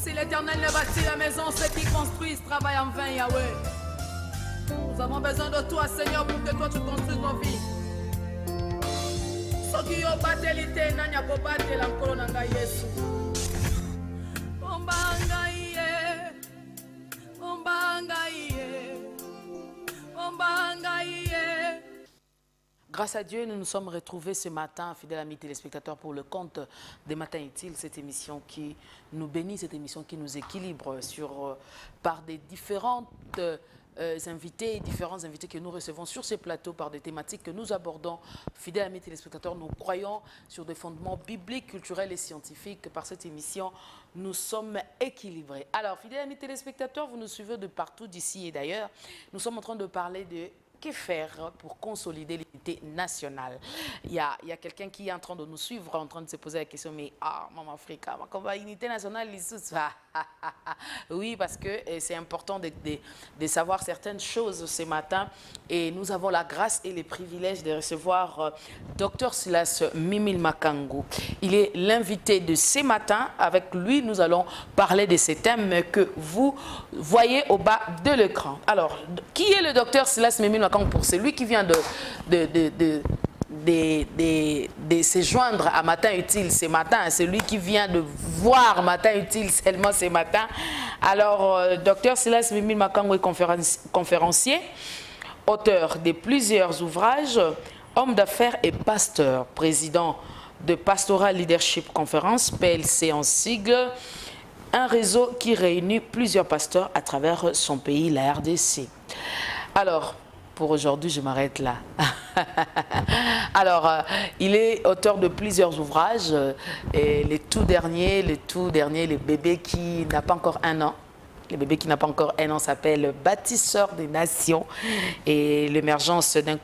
Si l'Éternel ne bâtit la maison, ceux qui construisent travaillent en vain, Yahweh. Nous avons besoin de toi, Seigneur, pour que toi tu construises nos vies. Soki yo batelite nani akobatela nkolo na ngai Yesu. Ombanga iye, ombanga iye, ombanga iye. Grâce à Dieu, nous nous sommes retrouvés ce matin, fidèles amis téléspectateurs, pour le compte des Matins Utiles, cette émission qui nous bénit, cette émission qui nous équilibre par des différents invités que nous recevons sur ces plateaux, par des thématiques que nous abordons. Fidèles amis téléspectateurs, nous croyons sur des fondements bibliques, culturels et scientifiques. Par cette émission, nous sommes équilibrés. Alors, fidèles amis téléspectateurs, vous nous suivez de partout, d'ici et d'ailleurs. Nous sommes en train de parler de que faire pour consolider l'unité nationale. Il y a quelqu'un qui est en train de nous suivre, en train de se poser la question, mais Maman Africa, comment l'unité nationale, oui, parce que c'est important de savoir certaines choses ce matin. Et nous avons la grâce et les privilèges de recevoir Dr Silas Mimile Makangu. Il est l'invité de ce matin. Avec lui, nous allons parler de ces thèmes que vous voyez au bas de l'écran. Alors, qui est le Dr Silas Mimile Makangu? Pour celui qui vient de se joindre à Matin Utile ce matin, celui qui vient de voir Matin Utile seulement ce matin. Alors, Dr Silas Mimile Makangu est conférencier, auteur de plusieurs ouvrages, homme d'affaires et pasteur, président de Pastoral Leadership Conference, PLC en sigle, un réseau qui réunit plusieurs pasteurs à travers son pays, la RDC. Alors, pour aujourd'hui, je m'arrête là. Alors, il est auteur de plusieurs ouvrages. Et le tout dernier, le bébé qui n'a pas encore un an. Le bébé qui n'a pas encore un an s'appelle Bâtisseur des Nations et l'émergence d'un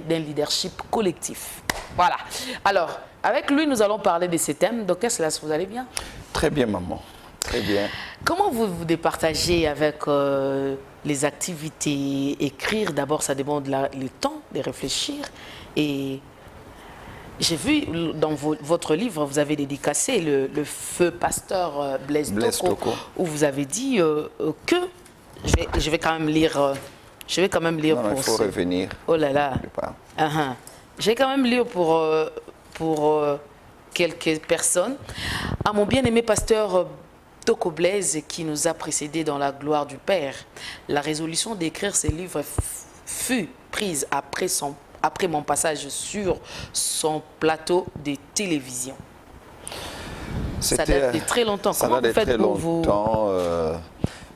leadership collectif. Voilà. Alors, avec lui, nous allons parler de ces thèmes. Docteur Silas, vous allez bien? Très bien, maman. Très bien. Comment vous départagez avec les activités? Écrire, d'abord, ça demande le temps de réfléchir. Et j'ai vu dans votre livre, vous avez dédicacé le feu pasteur Blaise Toko, où vous avez dit que je vais quand même lire. Je vais quand même lire non, pour. Il faut revenir. Oh là là. Je vais quand même lire pour quelques personnes. À mon bien-aimé pasteur Toko Blaise, qui nous a précédés dans la gloire du Père, la résolution d'écrire ces livres fut prise après mon passage sur son plateau de télévision. Ça date de très longtemps. Comment vous faites pour vous...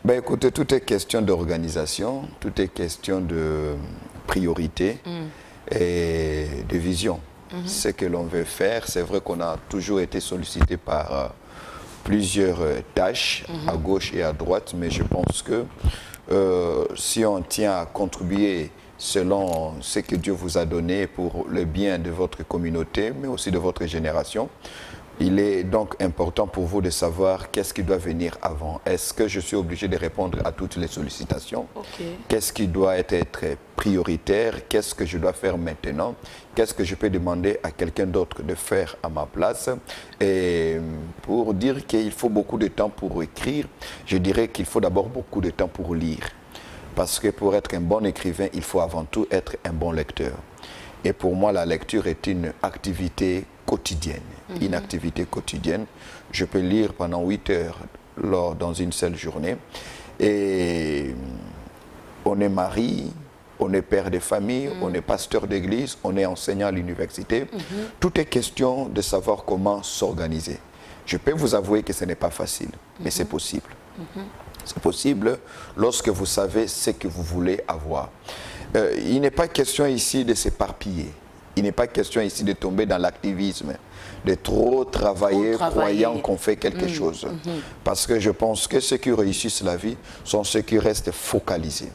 Ben écoutez, tout est question d'organisation, tout est question de priorité et de vision. Ce que l'on veut faire, c'est vrai qu'on a toujours été sollicité par plusieurs tâches à gauche et à droite, mais je pense que si on tient à contribuer selon ce que Dieu vous a donné pour le bien de votre communauté, mais aussi de votre génération, il est donc important pour vous de savoir qu'est-ce qui doit venir avant. Est-ce que je suis obligé de répondre à toutes les sollicitations? Qu'est-ce qui doit être prioritaire? Qu'est-ce que je dois faire maintenant? Qu'est-ce que je peux demander à quelqu'un d'autre de faire à ma place? Et pour dire qu'il faut beaucoup de temps pour écrire, je dirais qu'il faut d'abord beaucoup de temps pour lire. Parce que pour être un bon écrivain, il faut avant tout être un bon lecteur. Et pour moi, la lecture est une activité quotidienne. Une activité quotidienne. Je peux lire pendant 8 heures dans une seule journée. Et on est mari, on est père de famille, on est pasteur d'église, on est enseignant à l'université. Tout est question de savoir comment s'organiser. Je peux vous avouer que ce n'est pas facile, mais c'est possible. C'est possible lorsque vous savez ce que vous voulez avoir. Il n'est pas question ici de s'éparpiller. Il n'est pas question ici de tomber dans l'activisme, de trop travailler croyant qu'on fait quelque chose. Parce que je pense que ceux qui réussissent la vie sont ceux qui restent focalisés.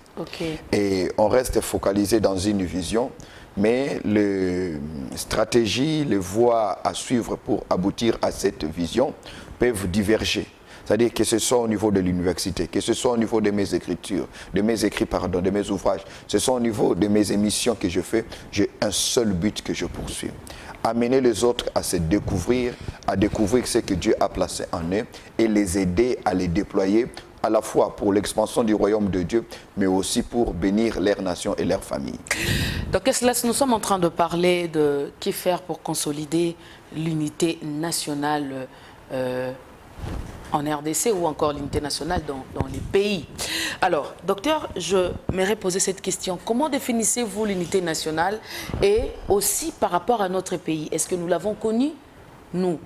Et on reste focalisé dans une vision, mais les stratégies, les voies à suivre pour aboutir à cette vision peuvent diverger. C'est-à-dire que ce soit au niveau de l'université, que ce soit au niveau de mes écritures, de mes écrits, pardon, de mes ouvrages, ce soit au niveau de mes émissions que je fais, j'ai un seul but que je poursuis. Amener les autres à se découvrir, à découvrir ce que Dieu a placé en eux et les aider à les déployer à la fois pour l'expansion du royaume de Dieu, mais aussi pour bénir leur nation et leur famille. Donc, nous sommes en train de parler de que faire pour consolider l'unité nationale en RDC ou encore l'unité nationale dans les pays. Alors, docteur, je m'aimerais poser cette question. Comment définissez-vous l'unité nationale et aussi par rapport à notre pays? Est-ce que nous l'avons connue? Nous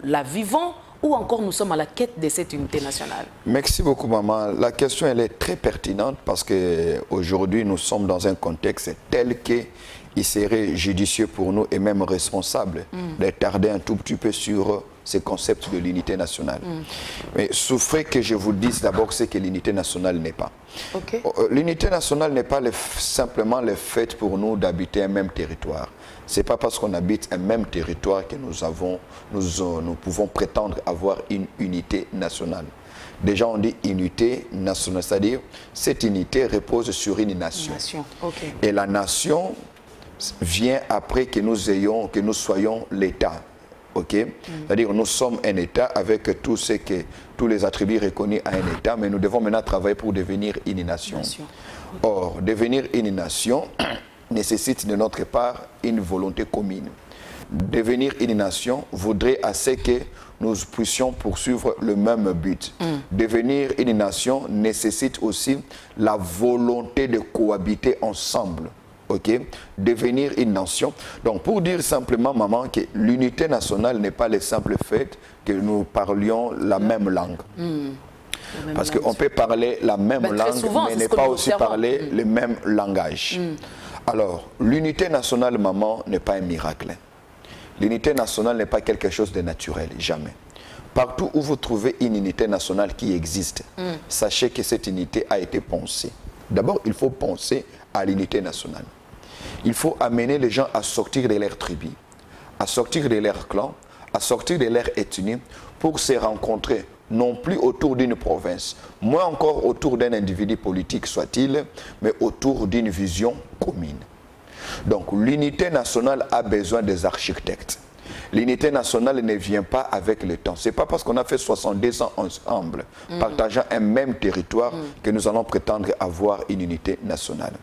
la vivons ou encore nous sommes à la quête de cette unité nationale? Merci beaucoup, maman. La question, elle est très pertinente parce qu'aujourd'hui, nous sommes dans un contexte tel qu'il serait judicieux pour nous et même responsable de tarder un tout petit peu sur ce concept de l'unité nationale. Mais souffrez que je vous dise d'abord ce que l'unité nationale n'est pas. Okay. L'unité nationale n'est pas simplement le fait pour nous d'habiter un même territoire. Ce n'est pas parce qu'on habite un même territoire que nous pouvons prétendre avoir une unité nationale. Déjà, on dit unité nationale, c'est-à-dire cette unité repose sur une nation. Okay. Et la nation vient après que nous soyons l'État. Okay? C'est-à-dire nous sommes un État avec tous les attributs reconnus à un État, mais nous devons maintenant travailler pour devenir une nation. Or, devenir une nation nécessite de notre part une volonté commune. Devenir une nation voudrait assez que nous puissions poursuivre le même but. Devenir une nation nécessite aussi la volonté de cohabiter ensemble. Okay? Devenir une nation. Donc, pour dire simplement, maman, que l'unité nationale n'est pas le simple fait que nous parlions la même langue. Parce qu'on peut parler la même langue, mais ne pas aussi parler le même langage. Alors, l'unité nationale, maman, n'est pas un miracle. L'unité nationale n'est pas quelque chose de naturel, jamais. Partout où vous trouvez une unité nationale qui existe, sachez que cette unité a été pensée. D'abord, il faut penser à l'unité nationale. Il faut amener les gens à sortir de leur tribu, à sortir de leur clan, à sortir de leur ethnie pour se rencontrer non plus autour d'une province, moins encore autour d'un individu politique soit-il, mais autour d'une vision commune. Donc l'unité nationale a besoin des architectes. L'unité nationale ne vient pas avec le temps. Ce n'est pas parce qu'on a fait 62 ans ensemble, partageant un même territoire, que nous allons prétendre avoir une unité nationale.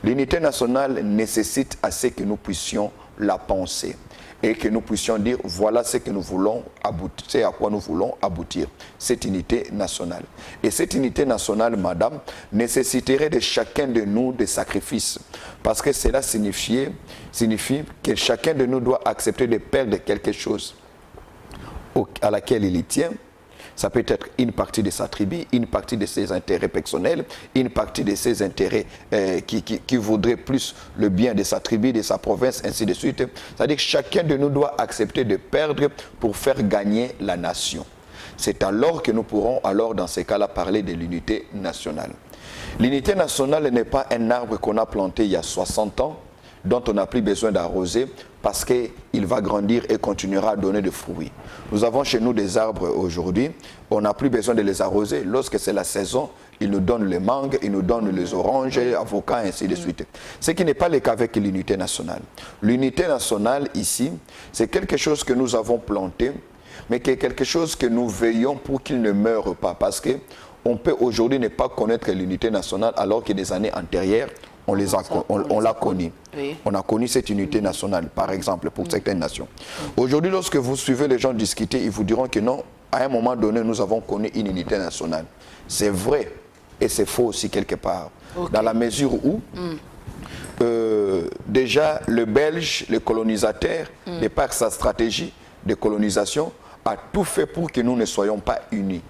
L'unité nationale nécessite assez que nous puissions la penser et que nous puissions dire voilà ce que nous voulons aboutir, c'est à quoi nous voulons aboutir, cette unité nationale. Et cette unité nationale, madame, nécessiterait de chacun de nous des sacrifices, parce que cela signifie que chacun de nous doit accepter de perdre quelque chose à laquelle il y tient. Ça peut être une partie de sa tribu, une partie de ses intérêts personnels, une partie de ses intérêts qui voudraient plus le bien de sa tribu, de sa province, ainsi de suite. C'est-à-dire que chacun de nous doit accepter de perdre pour faire gagner la nation. C'est alors que nous pourrons, dans ces cas-là, parler de l'unité nationale. L'unité nationale n'est pas un arbre qu'on a planté il y a 60 ans, dont on n'a plus besoin d'arroser parce qu'il va grandir et continuera à donner des fruits. Nous avons chez nous des arbres aujourd'hui, on n'a plus besoin de les arroser. Lorsque c'est la saison, ils nous donnent les mangues, ils nous donnent les oranges, les avocats, ainsi de suite. Ce qui n'est pas le cas avec l'unité nationale. L'unité nationale ici, c'est quelque chose que nous avons planté, mais qui est quelque chose que nous veillons pour qu'il ne meure pas. Parce qu'on peut aujourd'hui ne pas connaître l'unité nationale alors que des années antérieures, on l'a connue. Oui. On a connu cette unité nationale, par exemple, pour certaines nations. Aujourd'hui, lorsque vous suivez les gens discuter, ils vous diront que non, à un moment donné, nous avons connu une unité nationale. C'est vrai et c'est faux aussi quelque part. Okay. Dans la mesure où, déjà, le Belge, le colonisateur, de par sa stratégie de colonisation, a tout fait pour que nous ne soyons pas unis.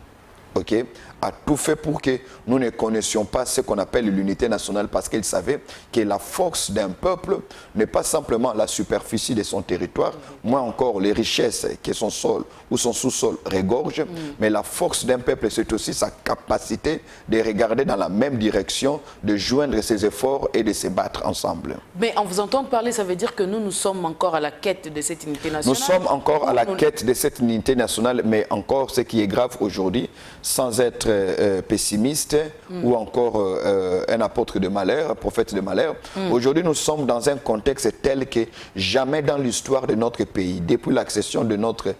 ok, a tout fait pour que nous ne connaissions pas ce qu'on appelle l'unité nationale parce qu'il savait que la force d'un peuple n'est pas simplement la superficie de son territoire, moins encore les richesses que son sol ou son sous-sol regorge, mais la force d'un peuple, c'est aussi sa capacité de regarder dans la même direction, de joindre ses efforts et de se battre ensemble. Mais en vous entendant parler, ça veut dire que nous sommes encore à la quête de cette unité nationale. Nous sommes encore à la quête de cette unité nationale, mais encore ce qui est grave aujourd'hui, sans être pessimiste ou encore un apôtre de malheur, un prophète de malheur. Aujourd'hui, nous sommes dans un contexte tel que jamais dans l'histoire de notre pays, depuis l'accession de notre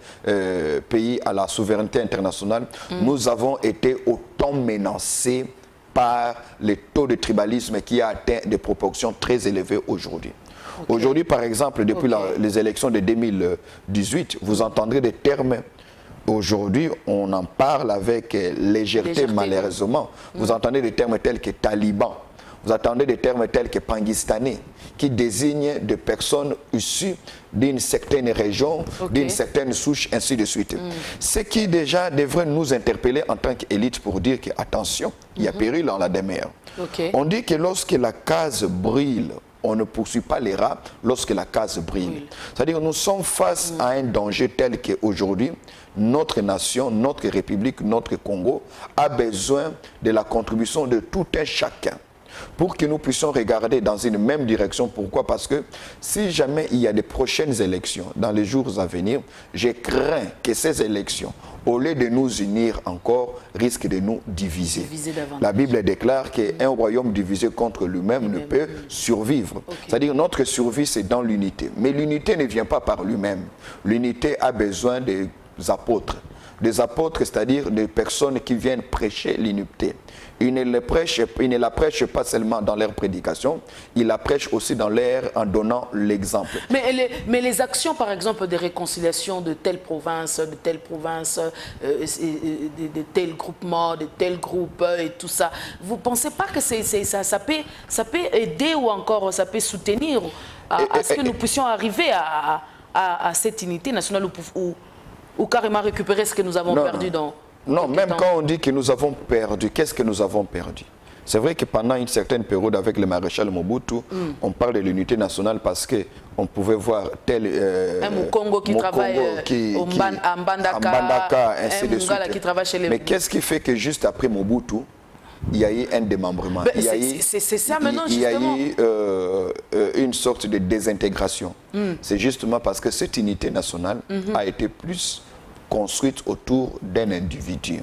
pays à la souveraineté internationale, nous avons été autant menacés par les taux de tribalisme qui a atteint des proportions très élevées aujourd'hui. Aujourd'hui, par exemple, depuis les élections de 2018, vous entendrez des termes. Aujourd'hui, on en parle avec légèreté, malheureusement. Vous entendez des termes tels que taliban, vous entendez des termes tels que pangistanais, qui désignent des personnes issues d'une certaine région, d'une certaine souche, ainsi de suite. Ce qui déjà devrait nous interpeller en tant qu'élite pour dire que, attention, il y a péril dans la demeure. On dit que lorsque la case brûle, on ne poursuit pas les rats lorsque la case brille. C'est-à-dire que nous sommes face à un danger tel qu'aujourd'hui, notre nation, notre République, notre Congo a besoin de la contribution de tout un chacun pour que nous puissions regarder dans une même direction. Pourquoi? Parce que si jamais il y a des prochaines élections dans les jours à venir, je crains que ces élections, au lieu de nous unir encore, risquent de nous diviser. La Bible déclare qu'un royaume divisé contre lui-même ne peut survivre. C'est-à-dire notre survie, c'est dans l'unité. Mais l'unité ne vient pas par lui-même. L'unité a besoin des apôtres. Des apôtres, c'est-à-dire des personnes qui viennent prêcher l'unité. Ils ne la prêchent pas seulement dans leur prédication, ils la prêchent aussi en donnant l'exemple. Mais les actions, par exemple, de réconciliation de telle province, de tel groupement, de tel groupe et tout ça, vous ne pensez pas que ça peut aider ou encore ça peut soutenir à ce que nous puissions arriver à cette unité nationale ou carrément récupérer ce que nous avons perdu dans... Non, même quand on dit que nous avons perdu, qu'est-ce que nous avons perdu? C'est vrai que pendant une certaine période avec le maréchal Mobutu, on parle de l'unité nationale parce qu'on pouvait voir tel... un Mukongo qui travaille à Mbandaka, ainsi de suite. Qui travaille chez les... Mais qu'est-ce qui fait que juste après Mobutu, il y a eu un démembrement? C'est ça maintenant, justement. Il y a eu une sorte de désintégration. C'est justement parce que cette unité nationale a été plus construite autour d'un individu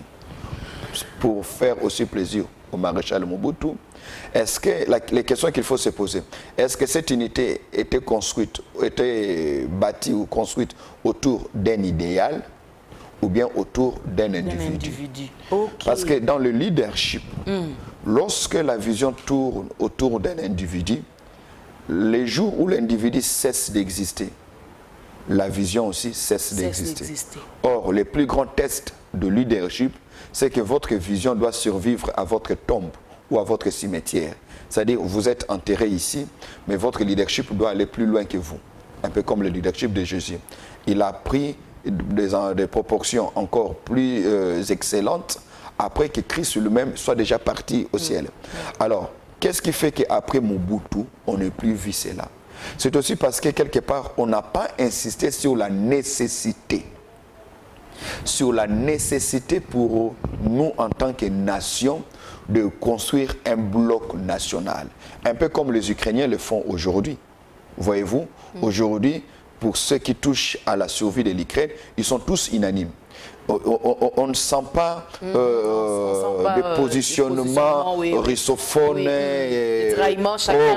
pour faire aussi plaisir au maréchal Mobutu. Est-ce que les questions qu'il faut se poser, est-ce que cette unité était bâtie ou construite autour d'un idéal ou bien autour d'un individu? Parce que dans le leadership, lorsque la vision tourne autour d'un individu, les jours où l'individu cesse d'exister, la vision aussi cesse d'exister. Or, les plus grands tests de leadership, c'est que votre vision doit survivre à votre tombe ou à votre cimetière. C'est-à-dire, vous êtes enterré ici, mais votre leadership doit aller plus loin que vous. Un peu comme le leadership de Jésus. Il a pris des proportions encore plus excellentes après que Christ lui-même soit déjà parti au ciel. Alors, qu'est-ce qui fait qu'après Mobutu, on n'est plus vu cela? C'est aussi parce que quelque part, on n'a pas insisté sur la nécessité. Sur la nécessité pour nous, en tant que nation, de construire un bloc national. Un peu comme les Ukrainiens le font aujourd'hui. Voyez-vous, aujourd'hui, pour ceux qui touchent à la survie de l'Ukraine, ils sont tous unanimes. On ne sent pas des positionnements russophones,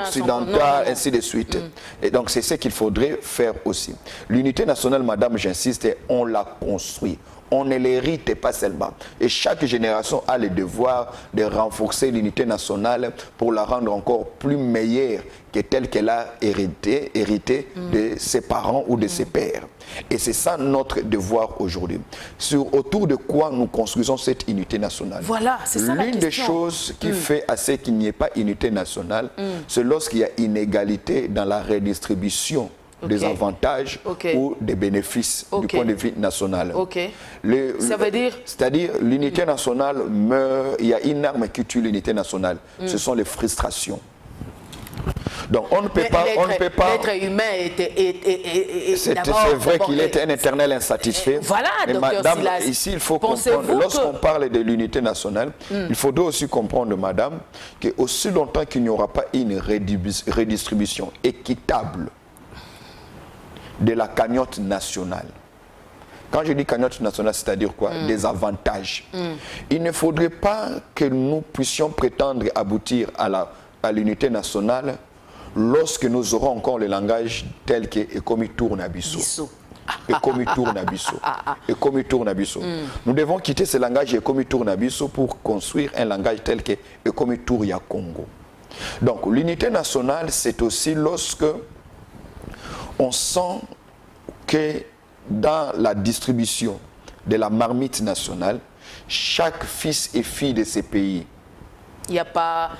occidentaux, ainsi de suite. Et donc c'est ce qu'il faudrait faire aussi. L'unité nationale, madame, j'insiste, on la construit. On ne l'hérite pas seulement. Et chaque génération a le devoir de renforcer l'unité nationale pour la rendre encore plus meilleure que telle qu'elle a hérité de ses parents ou de ses pères. Et c'est ça notre devoir aujourd'hui. Autour de quoi nous construisons cette unité nationale? Voilà, c'est ça la question. L'une des choses qui fait à ce qu'il n'y ait pas unité nationale, c'est lorsqu'il y a inégalité dans la redistribution des avantages ou des bénéfices du point de vue national. Ça veut dire? C'est-à-dire, l'unité nationale meurt, il y a une arme qui tue l'unité nationale, ce sont les frustrations. Donc on ne peut pas... L'être humain c'est vrai qu'il est un éternel insatisfait. Voilà, mais madame, ici il faut comprendre, lorsqu'on parle de l'unité nationale, il faudrait aussi comprendre, madame, que aussi longtemps qu'il n'y aura pas une redistribution équitable de la cagnotte nationale. Quand je dis cagnotte nationale, c'est-à-dire quoi? Des avantages. Il ne faudrait pas que nous puissions prétendre aboutir à l'unité nationale lorsque nous aurons encore le langage tel que Ekomi Tournabiso. Ekomi Tournabiso. Ekomi Tournabiso. Nous devons quitter ce langage Ekomi Tournabiso pour construire un langage tel que Ekomi Touria Congo. Donc l'unité nationale, c'est aussi lorsque on sent que dans la distribution de la marmite nationale, chaque fils et fille de ces pays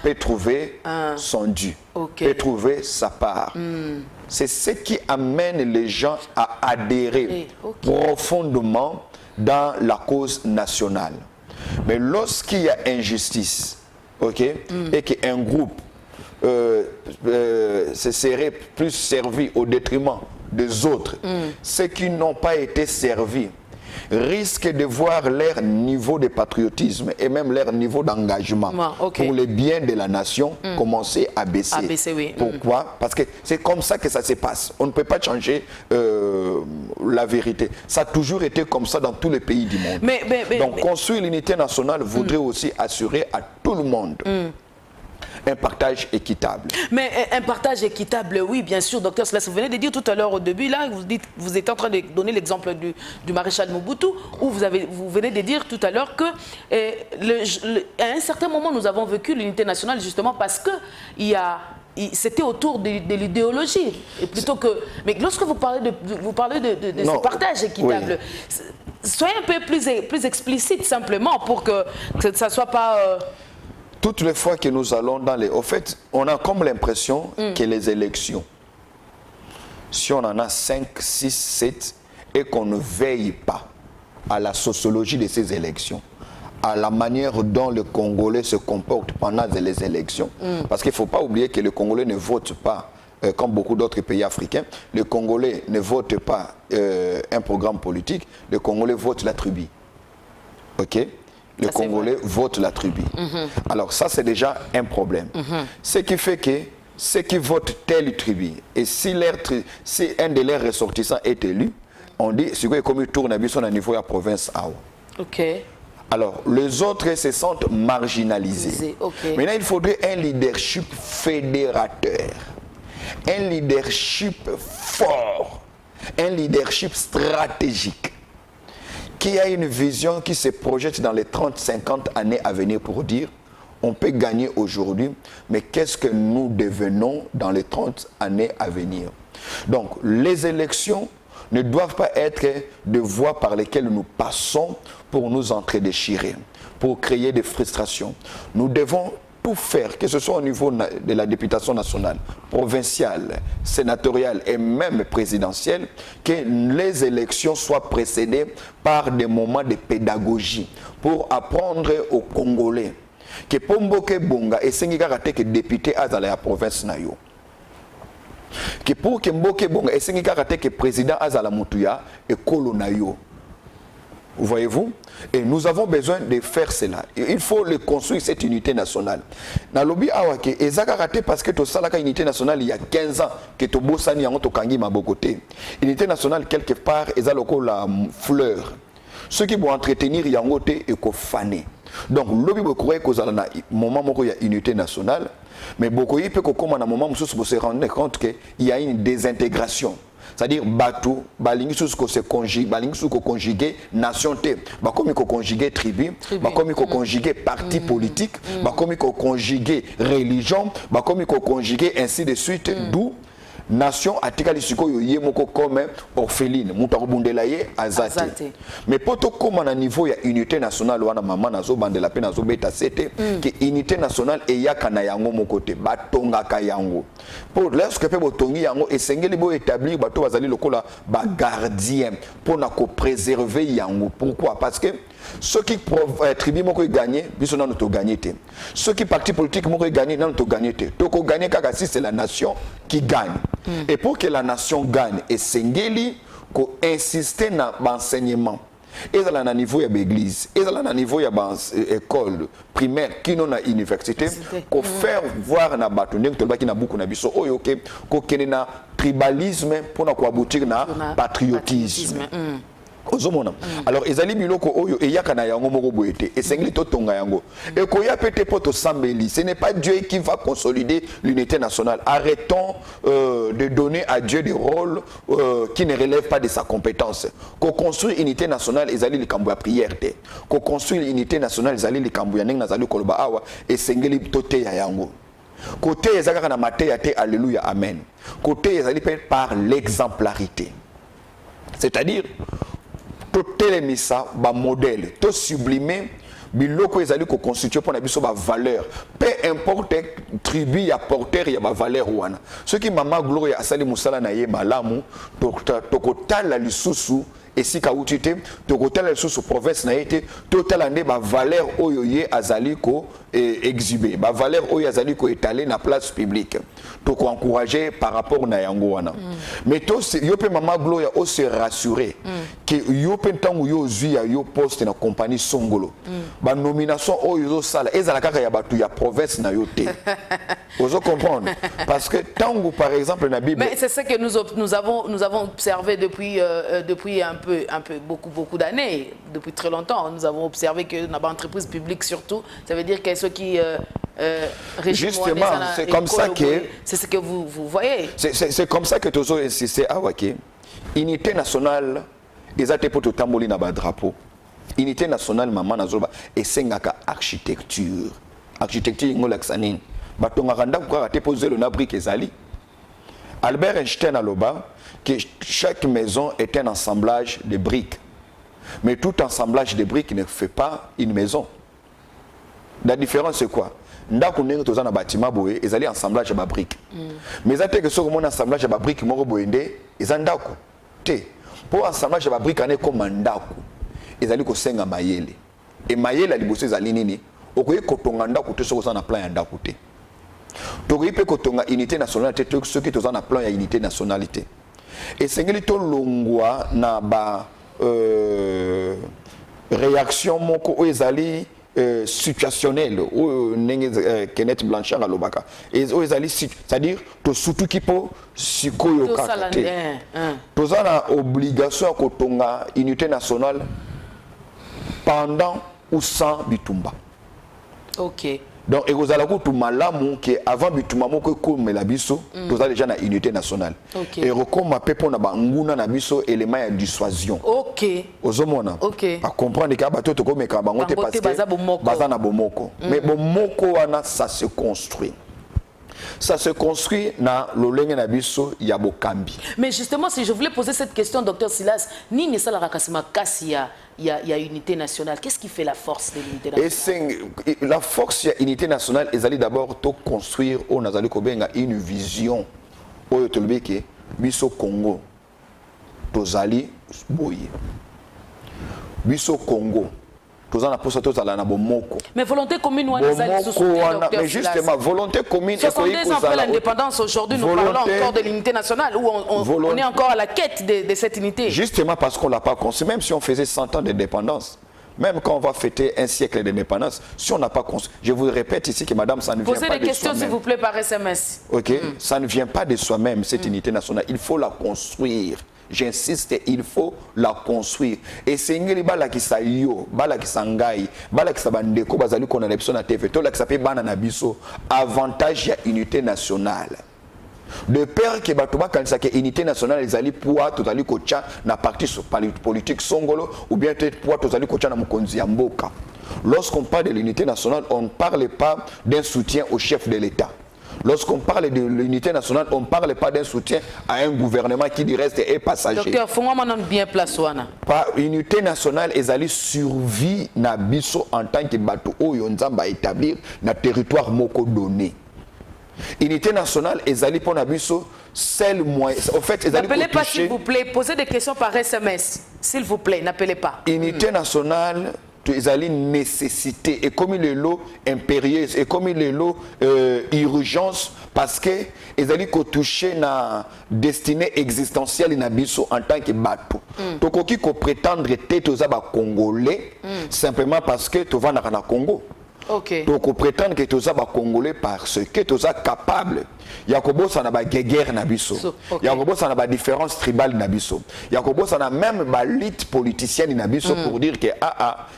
peut trouver son dû, peut trouver sa part. C'est ce qui amène les gens à adhérer profondément dans la cause nationale. Mais lorsqu'il y a injustice, et qu'un groupe se serait plus servi au détriment des autres, ceux qui n'ont pas été servis risquent de voir leur niveau de patriotisme et même leur niveau d'engagement pour le bien de la nation commencer à baisser. Pourquoi? Parce que c'est comme ça que ça se passe. On ne peut pas changer la vérité. Ça a toujours été comme ça dans tous les pays du monde. Donc construire l'unité nationale voudrait aussi assurer à tout le monde un partage équitable. Mais un partage équitable, oui, bien sûr, docteur Silas, vous venez de dire tout à l'heure au début, là, vous êtes en train de donner l'exemple du maréchal Mobutu, où vous venez de dire tout à l'heure que à un certain moment, nous avons vécu l'unité nationale justement parce que c'était autour de l'idéologie. Et plutôt que... Mais lorsque vous parlez de ce partage équitable, soyez un peu plus explicite simplement pour que ça ne soit pas... Toutes les fois que nous allons dans les... Au fait, on a comme l'impression que les élections, si on en a 5, 6, 7, et qu'on ne veille pas à la sociologie de ces élections, à la manière dont le Congolais se comporte pendant les élections, parce qu'il ne faut pas oublier que le Congolais ne vote pas, comme beaucoup d'autres pays africains, le Congolais ne vote pas un programme politique, le Congolais vote la tribu. OK? Le Congolais vote la tribu. Alors ça, c'est déjà un problème. Ce qui fait que ceux qui votent telle tribu, et si un de leurs ressortissants est élu, on dit, c'est quoi comme il tourne à son niveau de la province. Alors, les autres se sentent marginalisés. Maintenant, il faudrait un leadership fédérateur, un leadership fort, un leadership stratégique, qui a une vision qui se projette dans les 30-50 années à venir pour dire on peut gagner aujourd'hui, mais qu'est-ce que nous devenons dans les 30 années à venir? Donc, les élections ne doivent pas être des voies par lesquelles nous passons pour nous entredéchirer, pour créer des frustrations. Nous devons tout faire, que ce soit au niveau de la députation nationale, provinciale, sénatoriale et même présidentielle, que les élections soient précédées par des moments de pédagogie pour apprendre aux Congolais que Pomboke Bonga et Sengika que député à la province nayo. Que pour que Mboke Bonga et Sengika que président à la Mutuya et Kolonayo. Voyez-vous? Et nous avons besoin de faire cela. Il faut le construire, cette unité nationale. Dans lobby awake, ezaka raté parce que to salaka unité nationale il y a 15 ans que to bosani yango to kangi mabokote. Unité nationale quelque part ezaloko la fleur. Ceux qui vont entretenir yango te et ko fané. Donc lobby bokoye ko zala moment moko ya unité nationale, mais bokoye peut ko koma na moment mususu se rendre compte que il y a une désintégration. C'est-à-dire bateau, balingi sous ko se conjuguer, balingi sous ko conjuguer nation te, ba comme ko conjuguer tribu, ba comme ko conjuguer parti politique, ba comme ko conjuguer religion, ba comme ko conjuguer ainsi de suite, d'où nation atikali sikoyo ye moko comme orpheline mutu akobundela ye azate mais poto koma na niveau ya unité nationale wana mama nazobandela pe nazobeta sete ke unité nationale eyaka na yango moko te batongaka yango pour lorsque pe botongi yango esengeli bo établir bato bazali lokola ba gardien pour na ko préserver yango. Pourquoi? Parce que ceux qui tribu moko gagné biso na to gagné te, ceux qui parti politique moko gagné na to gagné te, to ko gagner kaka si c'est la nation qui gagne. Et pour que la nation gagne esengeli ko insister na enseignement. Et ça na niveau ya l'église, et ça na niveau ya école primaire qui non na université, ko faire voir na bato ndenge to baki na buku na biso oyo ke ko kene na tribalisme pour na ko aboutir na patriotisme. Alors ezali biloko oyo eyaka na yango moko boyete esengeli totonga yango et koya pete poto sambeli. Ce n'est pas Dieu qui va consolider l'unité nationale. Arrêtons de donner à Dieu des rôles qui ne relèvent pas de sa compétence. Ko construire unité nationale ezali likambo ya prière te, ko construire unité nationale ezali likambo ya ndenge nazali koloba awa esengeli tote ya yango. Côté ezaka na mateya te, alléluia, amen. Côté ezali par l'exemplarité, c'est-à-dire to telemisa ba modèle to sublimer biloko ezali ko constituer pour na biso ba valeur, peu importe tribu ya porteur ya ba valeur wana. Ce qui mama Gloria asali musala na ye malamu to kotala lisusu esika utite to kotala lisusu province na yete to tala nde ba valeur oyo ye azali ko exhiber, ba valeur oyo azali ko étaler na place publique, to ko encourager par rapport na yango wana. Mais to yo pe mama Gloria o se rassurer que yo pe ntango yo zui ya yo poste na compagnie Songolo ba nomination oyo zo sala ezala kaka ya batu ya province na yo te. Vous comprendre parce que tango par exemple na Bible. Mais c'est ce que nous avons observé depuis beaucoup d'années, depuis très longtemps. Nous avons observé que dans l'entreprise publique surtout, ça veut dire que ceux qui justement, c'est comme ça que c'est ce que vous voyez. C'est comme ça que tu as insisté à Wake. Unité nationale, ils ont été pour tout tamboli na ba drapeau. Unité nationale maman nazoba et sengaka architecture. Architecture ngolaksanine. Batonga randa ko raté poser le nabrique ezali. Albert Einstein aloba que chaque maison est un assemblage de briques. Mais tout assemblage de briques ne fait pas une maison. La différence c'est quoi? Ndako ndenge toza na bâtiment boye ezali assemblage ya ba briques. Mais ça que soko mon assemblage ya ba briques moko boyende eza ndako. Te. Pour assemblage ya ba briques ane comme ndako. Ezali ko senga mayele. Et mayele a liboso ezali nini? Okoye kotonga ndako te soko na plan ya ndako te. Tokoye pe kotonga unité nationalité te ceux qui toza na plan ya unité nationalité. Et sengeli to longwa na ba réaction moko o ezali situationnel ou Kenneth Blanchard à l'Obaka et c'est-à-dire to surtout qui peut sikoyo kakate to za na obligation ko tonga unité nationale pendant ou sans bitumba. OK. Donc ekozala ko to malamu que avant bitumba moko ko mela biso to za déjà na unité nationale. Et rekoma pepo na banguna na biso élément ya dissuasion. OK. Ozomona. OK. A comprendre que bato to ko meka bango te parce que baza na bomoko. Mais bomoko wana ça se construit. Ça se construit dans l'olenge na biso ya bokambi. Mais justement, si je voulais poser cette question, docteur Silas, ni ne sala rakasima kasi il y a unité nationale. Qu'est-ce qui fait la force de l'unité nationale? Et la force de l'unité nationale, ils allaient d'abord construire au Nazali Kobenga une vision. Au Tolbeke, biso Congo, tozali boye. Biso Congo. Mais volonté commune, mais justement, volonté commune. 62 ans après l'indépendance, aujourd'hui, nous parlons encore de l'unité nationale, où on est encore à la quête de cette unité. Justement parce qu'on ne l'a pas construit, même si on faisait 100 ans d'indépendance, même quand on va fêter un siècle d'indépendance, si on n'a pas construit, je vous répète ici que madame, ça ne vient pas de soi-même. Posez des questions, s'il vous plaît, par SMS. Ok, ça ne vient pas de soi-même, cette unité nationale. Il faut la construire. J'insiste, il faut la construire. Et c'est ngeli bala ki sa yo, bala ki sa ngai, bala ki sa bandeko bazali kona lepso na TV, to la ki sa pe bana na biso, avantage ya unité nationale. De peur que batuba kanisa ke unité nationale ezali poa tozali kocha na parti politique songolo ou bien peut-être poa tozali kocha na mokonzi ya mboka. Lorsqu'on parle de l'unité nationale, on ne parle pas d'un soutien au chef de l'État. Lorsqu'on parle de l'unité nationale, on ne parle pas d'un soutien à un gouvernement qui du reste est passager. Docteur, faut moi bien place wana. Pas unité nationale, ils allaient survie na biso en tant que bateau oyo nzamba établir na territoire moko donné. Unité nationale, ils allaient pour na biso seul moyen. En fait, ils allaient n'appelez pas s'il vous plaît, posez des questions par SMS. S'il vous plaît, n'appelez pas. Unité nationale, ils allaient nécessité et comme il est l'eau impérieuse et comme il est l'eau urgence parce que ils allaient toucher na destinée existentielle na biso en tant que bateau. Donc qui prétendre être aux congolais simplement parce que tu vas na Congo. Ok. Donc on prétend que tu es congolais parce que tu es capable. Yakobo ça n'a pas guerre na biso. Yakobo ça n'a pas différence tribale na biso. Yakobo ça n'a même pas lutte politicienne na biso pour dire que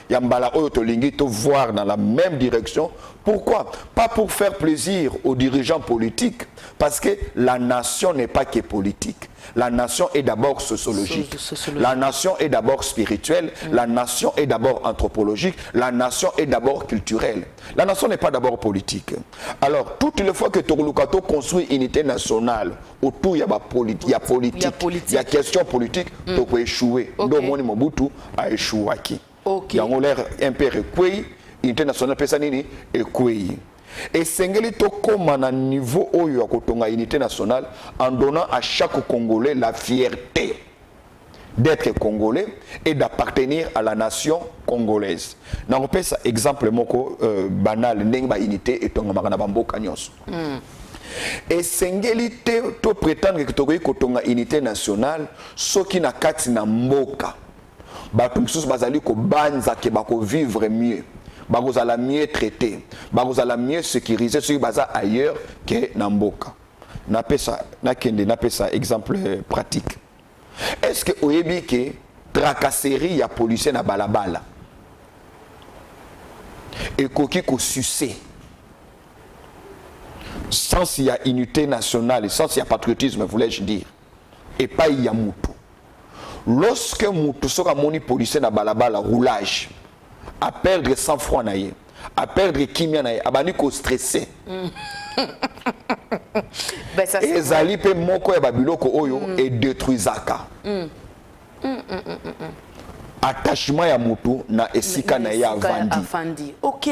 yambala oyo tolingi to voir dans la même direction. Pourquoi? Pas pour faire plaisir aux dirigeants politiques, parce que la nation n'est pas que politique. La nation est d'abord sociologique. La nation est d'abord spirituelle. La nation est d'abord anthropologique. La nation est d'abord culturelle. La nation n'est pas d'abord politique. Alors, toutes les fois que Torlukato construit une unité nationale, autour il y a politique, il y a question politique, tu peux échouer. Donc, Mobutu a échoué. Il y a l'air un peu recueilli. Unité nationale pesanini échoué. Et Sengeli to comme à niveau où il y a unité nationale en donnant à chaque Congolais la fierté d'être Congolais et d'appartenir à la nation congolaise. N'a pas ça exemple moko banal n'enga unité et tonga makana bambo kanyos. Et Sengeli to prétendre que tokoyi kotonga unité nationale ce qui na kati na mboka. Bato msusu bazali ko banza ke bako vivre mieux. Vous allez mieux traiter, vous allez mieux sécuriser ce qui est ailleurs que Namboka. N'appelle ça exemple pratique. Est-ce que vous avez que tracasserie y a policier na balabala et koki ko succès sans il y a unité nationale, sans il y a patriotisme, voulais-je dire, et pas il y a moutou. Lorsque moutou sera moni policier na balabala roulage, à perdre sang-froid naïe, à perdre kimia naïe, à bani ko stressé. Et zali pe moko ya babiloko oyo et détruisaka. Attachement ya mutu na esika na ya vandi. OK.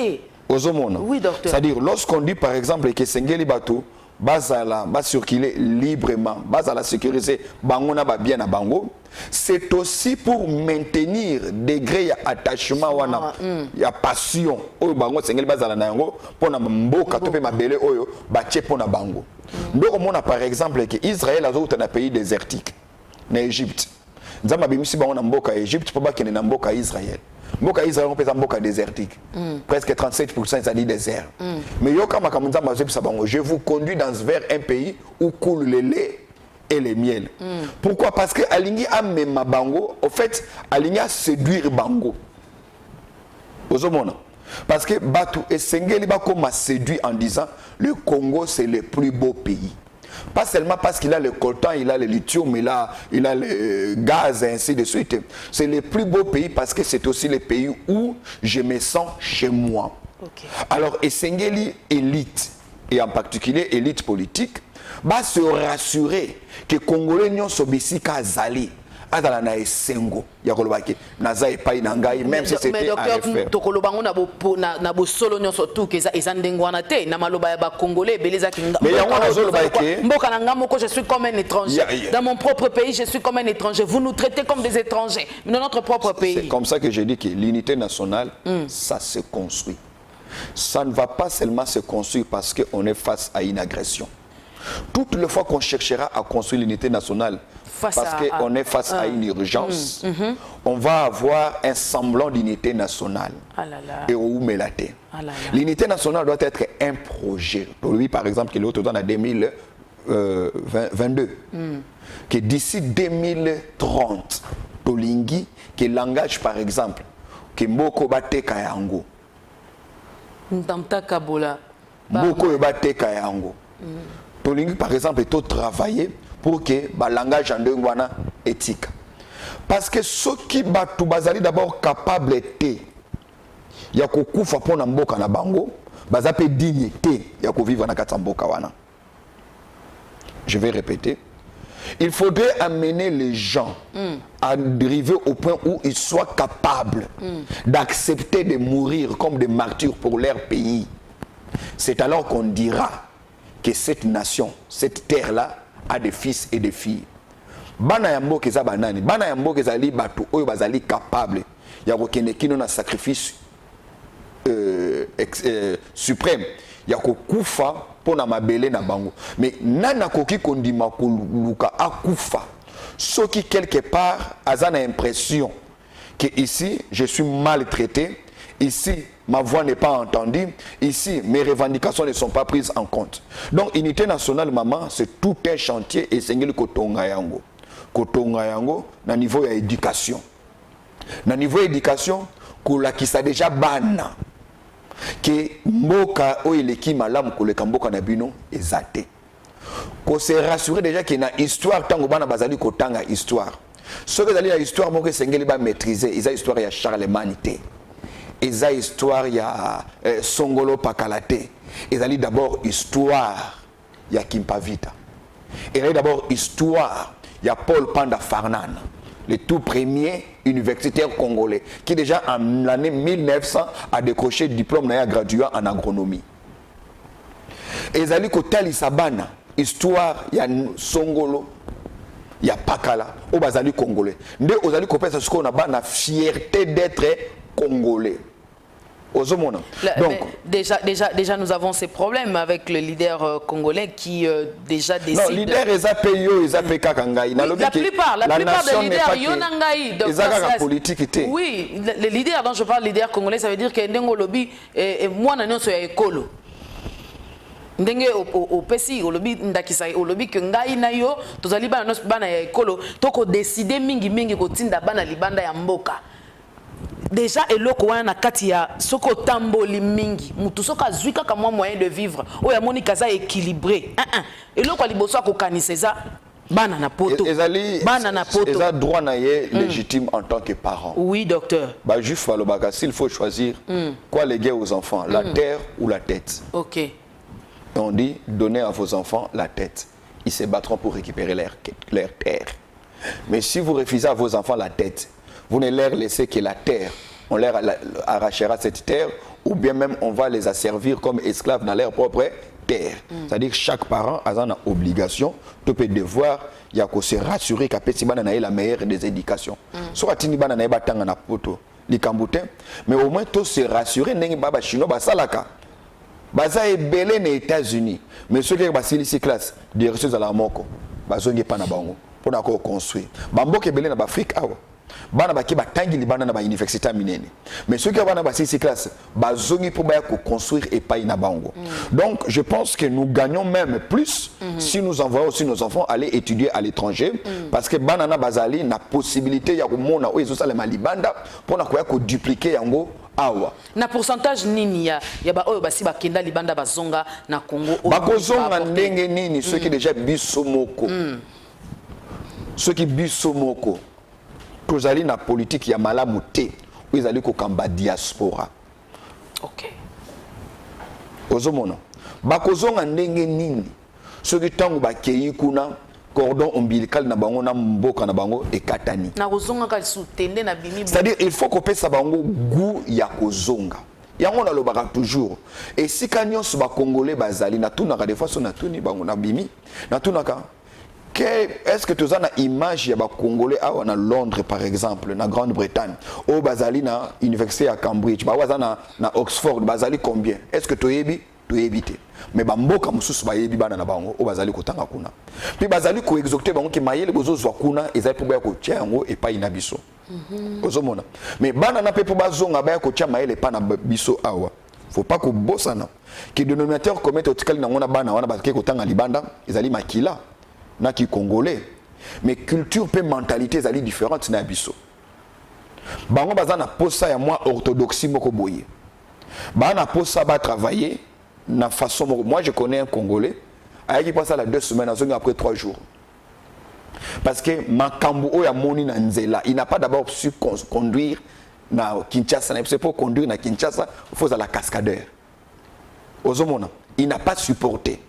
Ozomona. Oui, docteur. C'est-à-dire lorsqu'on dit par exemple que Sengeli bato bazala ba circuler librement, bazala sécuriser bangona ba bien na bango, c'est aussi pour maintenir degré ya attachement wana ya passion oyo bango Sengeli bazala na yango pona mboka to pe mabele oyo ba tie pona bango. Ndoko mona par exemple que Israël azouta na pays désertique na Égypte. Nzamba bimisi bango na mboka Égypte po ba kene na mboka Israël. Mboka Israël on peut mboka désertique. Presque 37% ça dit désert. Mais yo kama kamunzamba zebisa bango, je vous conduis vers un pays où coule le lait et le miel. Pourquoi? Parce que alingi amema bango, au fait alingi a séduire bango. Ozomona. Parce que Batu et Sengeli Bako m'a séduit en disant le Congo c'est le plus beau pays. Pas seulement parce qu'il a le coltan, il a le lithium, il a le gaz et ainsi de suite. C'est le plus beau pays parce que c'est aussi le pays où je me sens chez moi. Okay. Alors, Sengeli élite, et en particulier élite politique, va se rassurer que Congolais n'ont sobisi qu'à Zali. Adala na esengo ya kolobaki naza epai na ngai même si c'était à refaire. Mais docteur tokolobango na bo solo nyonso tout que eza ndengwana te na maloba ya ba congolais beleza kinga. Mais yango nazolobaki mboka na ngamo ko je suis comme un étranger. Dans mon propre pays je suis comme un étranger. Vous nous traitez comme des étrangers dans notre propre pays. C'est comme ça que je dis que l'unité nationale ça se construit. Ça ne va pas seulement se construire parce qu'on est face à une agression. Toutes les fois qu'on cherchera à construire l'unité nationale parce qu'on est face à une urgence, on va avoir un semblant d'unité nationale. Et où mélaté. L'unité nationale doit être un projet. Pour lui, par exemple, qui est l'autre dans 2022, que d'ici 2030, Tolingi, qui langage par exemple, que Mboko Bate Kayango. Mboko Bate Kayango. Tolingi, par exemple, est tout travailler pour que le langage en dengwana éthique. Parce que ceux qui battent bazali d'abord capable d'être, il y a beaucoup de mboka na bango, bazape dignité, il y a vivre na katamboka wana. je vais répéter, il faudrait amener les gens à arriver au point où ils soient capables d'accepter de mourir comme des martyrs pour leur pays. C'est alors qu'on dira que cette nation, cette terre-là, a des fils et des filles. Bana yambo keza banani, bana yambo keza li batu oyo bazali capable ya kokende kino na sacrifice suprême ya kokufa pona mabele na bango. Mais nana koki kondima koluka akufa. Soki quelque part azana impression que ici je suis maltraité, ici ma voix n'est pas entendue, ici mes revendications ne sont pas prises en compte. Donc unité nationale maman, c'est tout un chantier et sengeli kotonga yango. Kotonga yango na niveau ya éducation. Na niveau éducation kolakisa déjà bana que mboka o eleki malamu koleka mboka na bino ezate. Ko se rassurer déjà que na histoire tango bana bazali kotanga histoire. Ce que zali la histoire moko sengeli ba maîtriser, eza histoire ya Charlemagne té. Eza histoire ya Songolo Pakalate. Ezali d'abord histoire ya Kimpavita. Ezali d'abord histoire ya Paul Panda Farnan, le tout premier universitaire congolais qui déjà en l'année 1900 a décroché diplôme na gradué en agronomie. Ezali kotali sabana histoire ya Songolo ya Pakala au bazali congolais. Nde ozali kopesa ce qu'on a bana fierté d'être congolais. Donc, déjà, nous avons ces problèmes avec le leader congolais qui déjà décide... Non, leader, ils ont payé, ils ont payé Kakangaï. La plupart des leaders, ils ont politique. Oui, les leaders dont je parle, leader congolais, ça veut dire que Ndengo Lobby, moi, je suis écolo. Ndenge au pesi au lobby ndakisa au lobby que ngai na yo tozali bana bana ya ekolo toko décider mingi ko tinda bana libanda ya mboka. Déjà eloko wana kati ya soko tamboli mingi mutu soka zwika ka moyen de vivre oya moni kaza équilibré eloko liboso ko kaniseza bana na poto bana na poto eza droit na ye légitime en tant que parent. Oui docteur. Ba juste falobaka s'il faut choisir quoi léguer aux enfants, la terre ou la tête. OK. Et on dit donnez à vos enfants la tête, ils se battront pour récupérer leur terre. Mais si vous refusez à vos enfants la tête, vous ne leur laissez que la terre, on leur arrachera cette terre, ou bien même on va les asservir comme esclaves dans leur propre terre. C'est-à-dire que chaque parent a une obligation, tout peut devoir, il y a que se rassurer qu'à petit bana la meilleure des éducations. Soit tini bana na batanga na poto, li kambute, mais au moins tout se rassurer n'engi baba chino ba salaka. Baza est belé aux États-Unis, mais ceux qui sont ici classe, des ressources à la moko, bazongi pas na bango pour na ko construire. Bambo ke belé na Afrique awa. Bana baki batangi libana na ba université minene. Mais ceux qui bana ba ici classe, bazongi pour ba ko construire et pas na bango. Donc je pense que nous gagnons même plus si nous envoyons aussi nos enfants aller étudier à l'étranger parce que bana na bazali na possibilité ya ko mona o ezo salema libanda pour na ko dupliquer yango. Awa. Na pourcentage nini ya ba oyo basi bakenda libanda bazonga na Congo bakozonga ndenge nini ceux qui déjà biso moko ceux qui biso moko tozali na politique ya malamu te où ils allaient ko kamba diaspora. OK. Ozomona bakozonga ndenge nini ceux qui tangu bakei kuna cordon ombilical na bango na mboka na bango ekatani. Na kozonga ka soutende na bimi. C'est-à-dire il faut qu'on pesa bango goût ya kozonga. Yango na lobaka toujours. Et si kanyos ba congolais bazali na tuna ka des fois so na tuni bango na bimi. Na tuna ka est-ce que tu as une image ya ba congolais awa na Londres par exemple, na Grande-Bretagne, au bazali na université à Cambridge, ba wazana na Oxford, bazali combien? Est-ce que tu yebi? Tu éviter. Mais bamboka mususu ba yebi bana na bango o bazali kotanga kuna. Puis bazali ko exoter bango ki mayele bozo zwa kuna ezali pour ba ko tia yango et pas ina biso. Ozomona. Mais bana na pe pour bazonga ba ko tia mayele pa na biso awa. Faut pas ko bosana. Ki dénominateur commun totikali na ngona bana wana ba ke kotanga libanda ezali makila na ki congolais. Mais culture pe mentalité ezali différente na biso. Bango bazana posa ya moi orthodoxie moko boye. Bana posa ba travailler na façon. Moi je connais un Congolais qui passe à la 2 semaines après 3 jours parce que Makambu oya moni na nzela il n'a pas d'abord su conduire na Kinshasa. C'est pour conduire na Kinshasa il faut à la cascadeur ozomona il n'a pas supporté.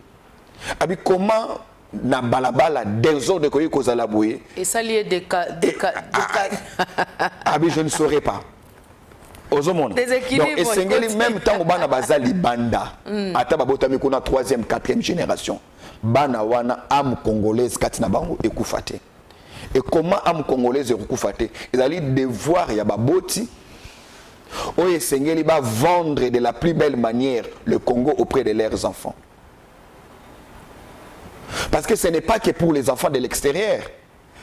Abi comment na balabala désordre koyi kozala boye. Et ça lié des cas. Ah, mais je ne saurais pas. Donc, Déséquilibre. et Sengeli, même temps où bana bazali banda, ata babota mi kuna 3e, 4e génération, bana wana âme congolaise katina bango ekufate. Et comment âme congolaise ekufate? Ils allaient devoir ya baboti. Oye Sengeli va vendre de la plus belle manière le Congo auprès de leurs enfants. Parce que ce n'est pas que pour les enfants de l'extérieur.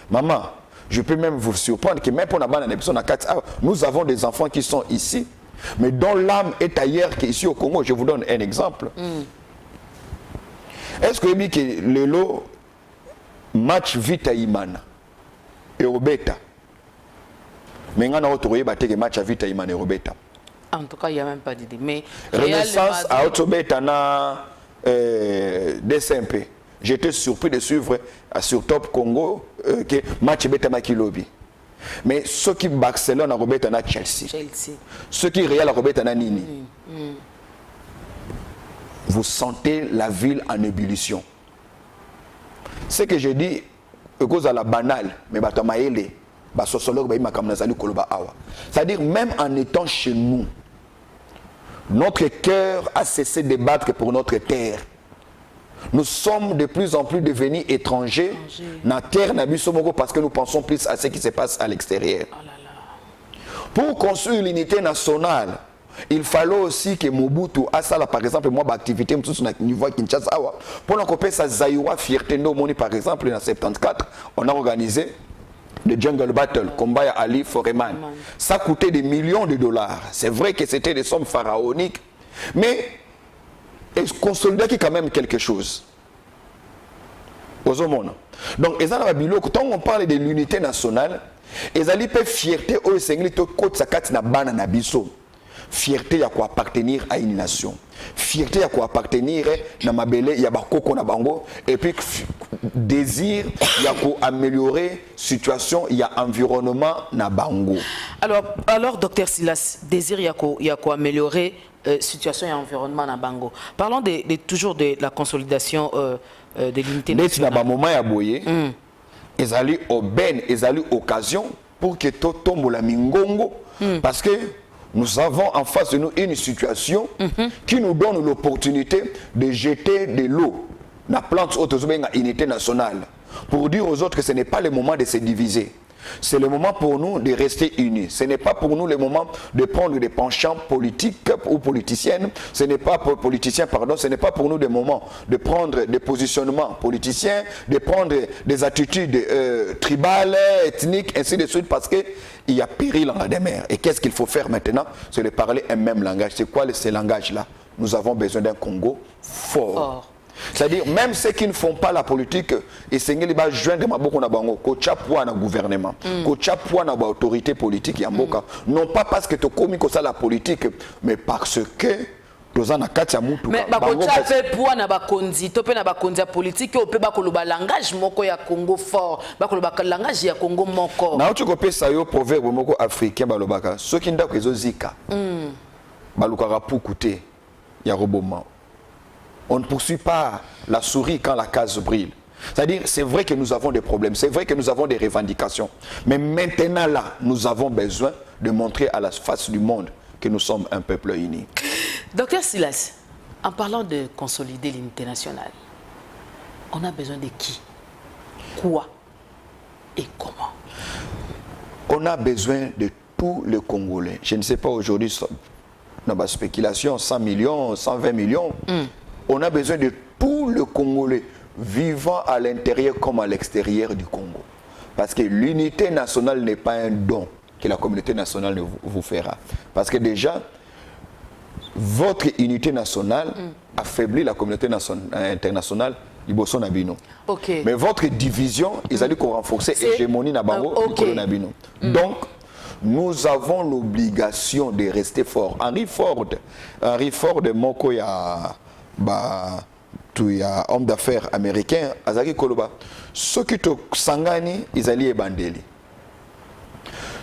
Maman, je peux même vous surprendre que même pour la bande nous avons des enfants qui sont ici, mais dont l'âme est ailleurs qu'ici au Congo. Je vous donne un exemple. Est-ce que vous dites que le lot match Vita Imana et Robeta, mais on a retrouvé que match à Vita Imana et Robeta. En tout cas, il n'y a même pas d'idée. Mais Renaissance à Otobeta na DCMP. J'étais surpris de suivre sur Top Congo que match beta makilobi. Mais ceux qui Barcelone à Robert na Chelsea. Ceux qui Real à Robert na Nini. Vous sentez la ville en ébullition. Ce que je dis, cause à la banale, mais batamaele, basosologue ba makamnazali koloba awa. C'est-à-dire même en étant chez nous, notre cœur a cessé de battre pour notre terre. Nous sommes de plus en plus devenus étrangers dans la terre parce que nous pensons plus à ce qui se passe à l'extérieur. Pour construire l'unité nationale, il fallait aussi que Mobutu a ça, par exemple, moi, l'activité, niveau Kinshasa, pour qu'on sa Zaïwa fierté, par exemple, en 74, on a organisé le Jungle Battle, combat à Ali Foreman. Ça coûtait des millions de dollars. C'est vrai que c'était des sommes pharaoniques, mais et consolider qui quand même quelque chose. Aux hommes. Donc, quand on parle de l'unité nationale, ils allaient faire fierté au Sénégal côte sakati na bana na biso. Fierté à quoi appartenir à une nation. Fierté à quoi appartenir na mabele ya bakoko na bango et puis désir ya ko améliorer situation ya environnement na bango. Alors docteur Silas, désir ya ko améliorer situation et environnement na bango. Parlons toujours de la consolidation de l'unité nationale. Ils allaient aubaine, ils allaient occasion pour que tout tombe la mingongo parce que nous avons en face de nous une situation qui nous donne l'opportunité de jeter de l'eau dans la plante unité nationale pour dire aux autres que ce n'est pas le moment de se diviser. C'est le moment pour nous de rester unis. Ce n'est pas pour nous le moment de prendre des penchants politiques ou politiciennes. Ce n'est pas pour politiciens, pardon. Ce n'est pas pour nous le moment de prendre des positionnements politiciens, de prendre des attitudes tribales, ethniques, ainsi de suite, parce qu'il y a péril en la demeure. Et qu'est-ce qu'il faut faire maintenant? C'est de parler un même langage. C'est quoi ce langage-là? Nous avons besoin d'un Congo fort. C'est-à-dire, même ceux qui ne font pas la politique, et c'est qu'ils vont joindre beaucoup na bango, kocha na gouvernement, kocha na autorité politique yamboka. Non pas parce que tu commis ça la politique, mais parce que tozana kati ya mutu. Mais kocha fait pour na bakonzi, topé na bakonzi politique, on peut ba koloba langage moko ya Congo fort, ba koloba langage ya Congo moko. Na tu kopé ça yo proverbe moko africain balobaka, ceux qui ndako ezozika. Balukara poukoute ya roboma. On ne poursuit pas la souris quand la case brille. C'est-à-dire, c'est vrai que nous avons des problèmes, c'est vrai que nous avons des revendications. Mais maintenant, là, nous avons besoin de montrer à la face du monde que nous sommes un peuple uni. Docteur Silas, en parlant de consolider l'unité nationale, on a besoin de qui? Quoi? Et comment? On a besoin de tous les Congolais. Je ne sais pas aujourd'hui, dans la spéculation, 100 millions, 120 millions. On a besoin de tout le Congolais vivant à l'intérieur comme à l'extérieur du Congo. Parce que l'unité nationale n'est pas un don que la communauté nationale vous fera. Parce que déjà, votre unité nationale affaiblit la communauté internationale du Bosso Nabino. Mais votre division, ils allaient renforcer l'hégémonie Nabango du Nabino. Donc, nous avons l'obligation de rester forts. Henry Ford de Mokoya. Tu y a homme d'affaires américain Azaki Koloba. Ceux qui te sangani, ils allaient bandeli.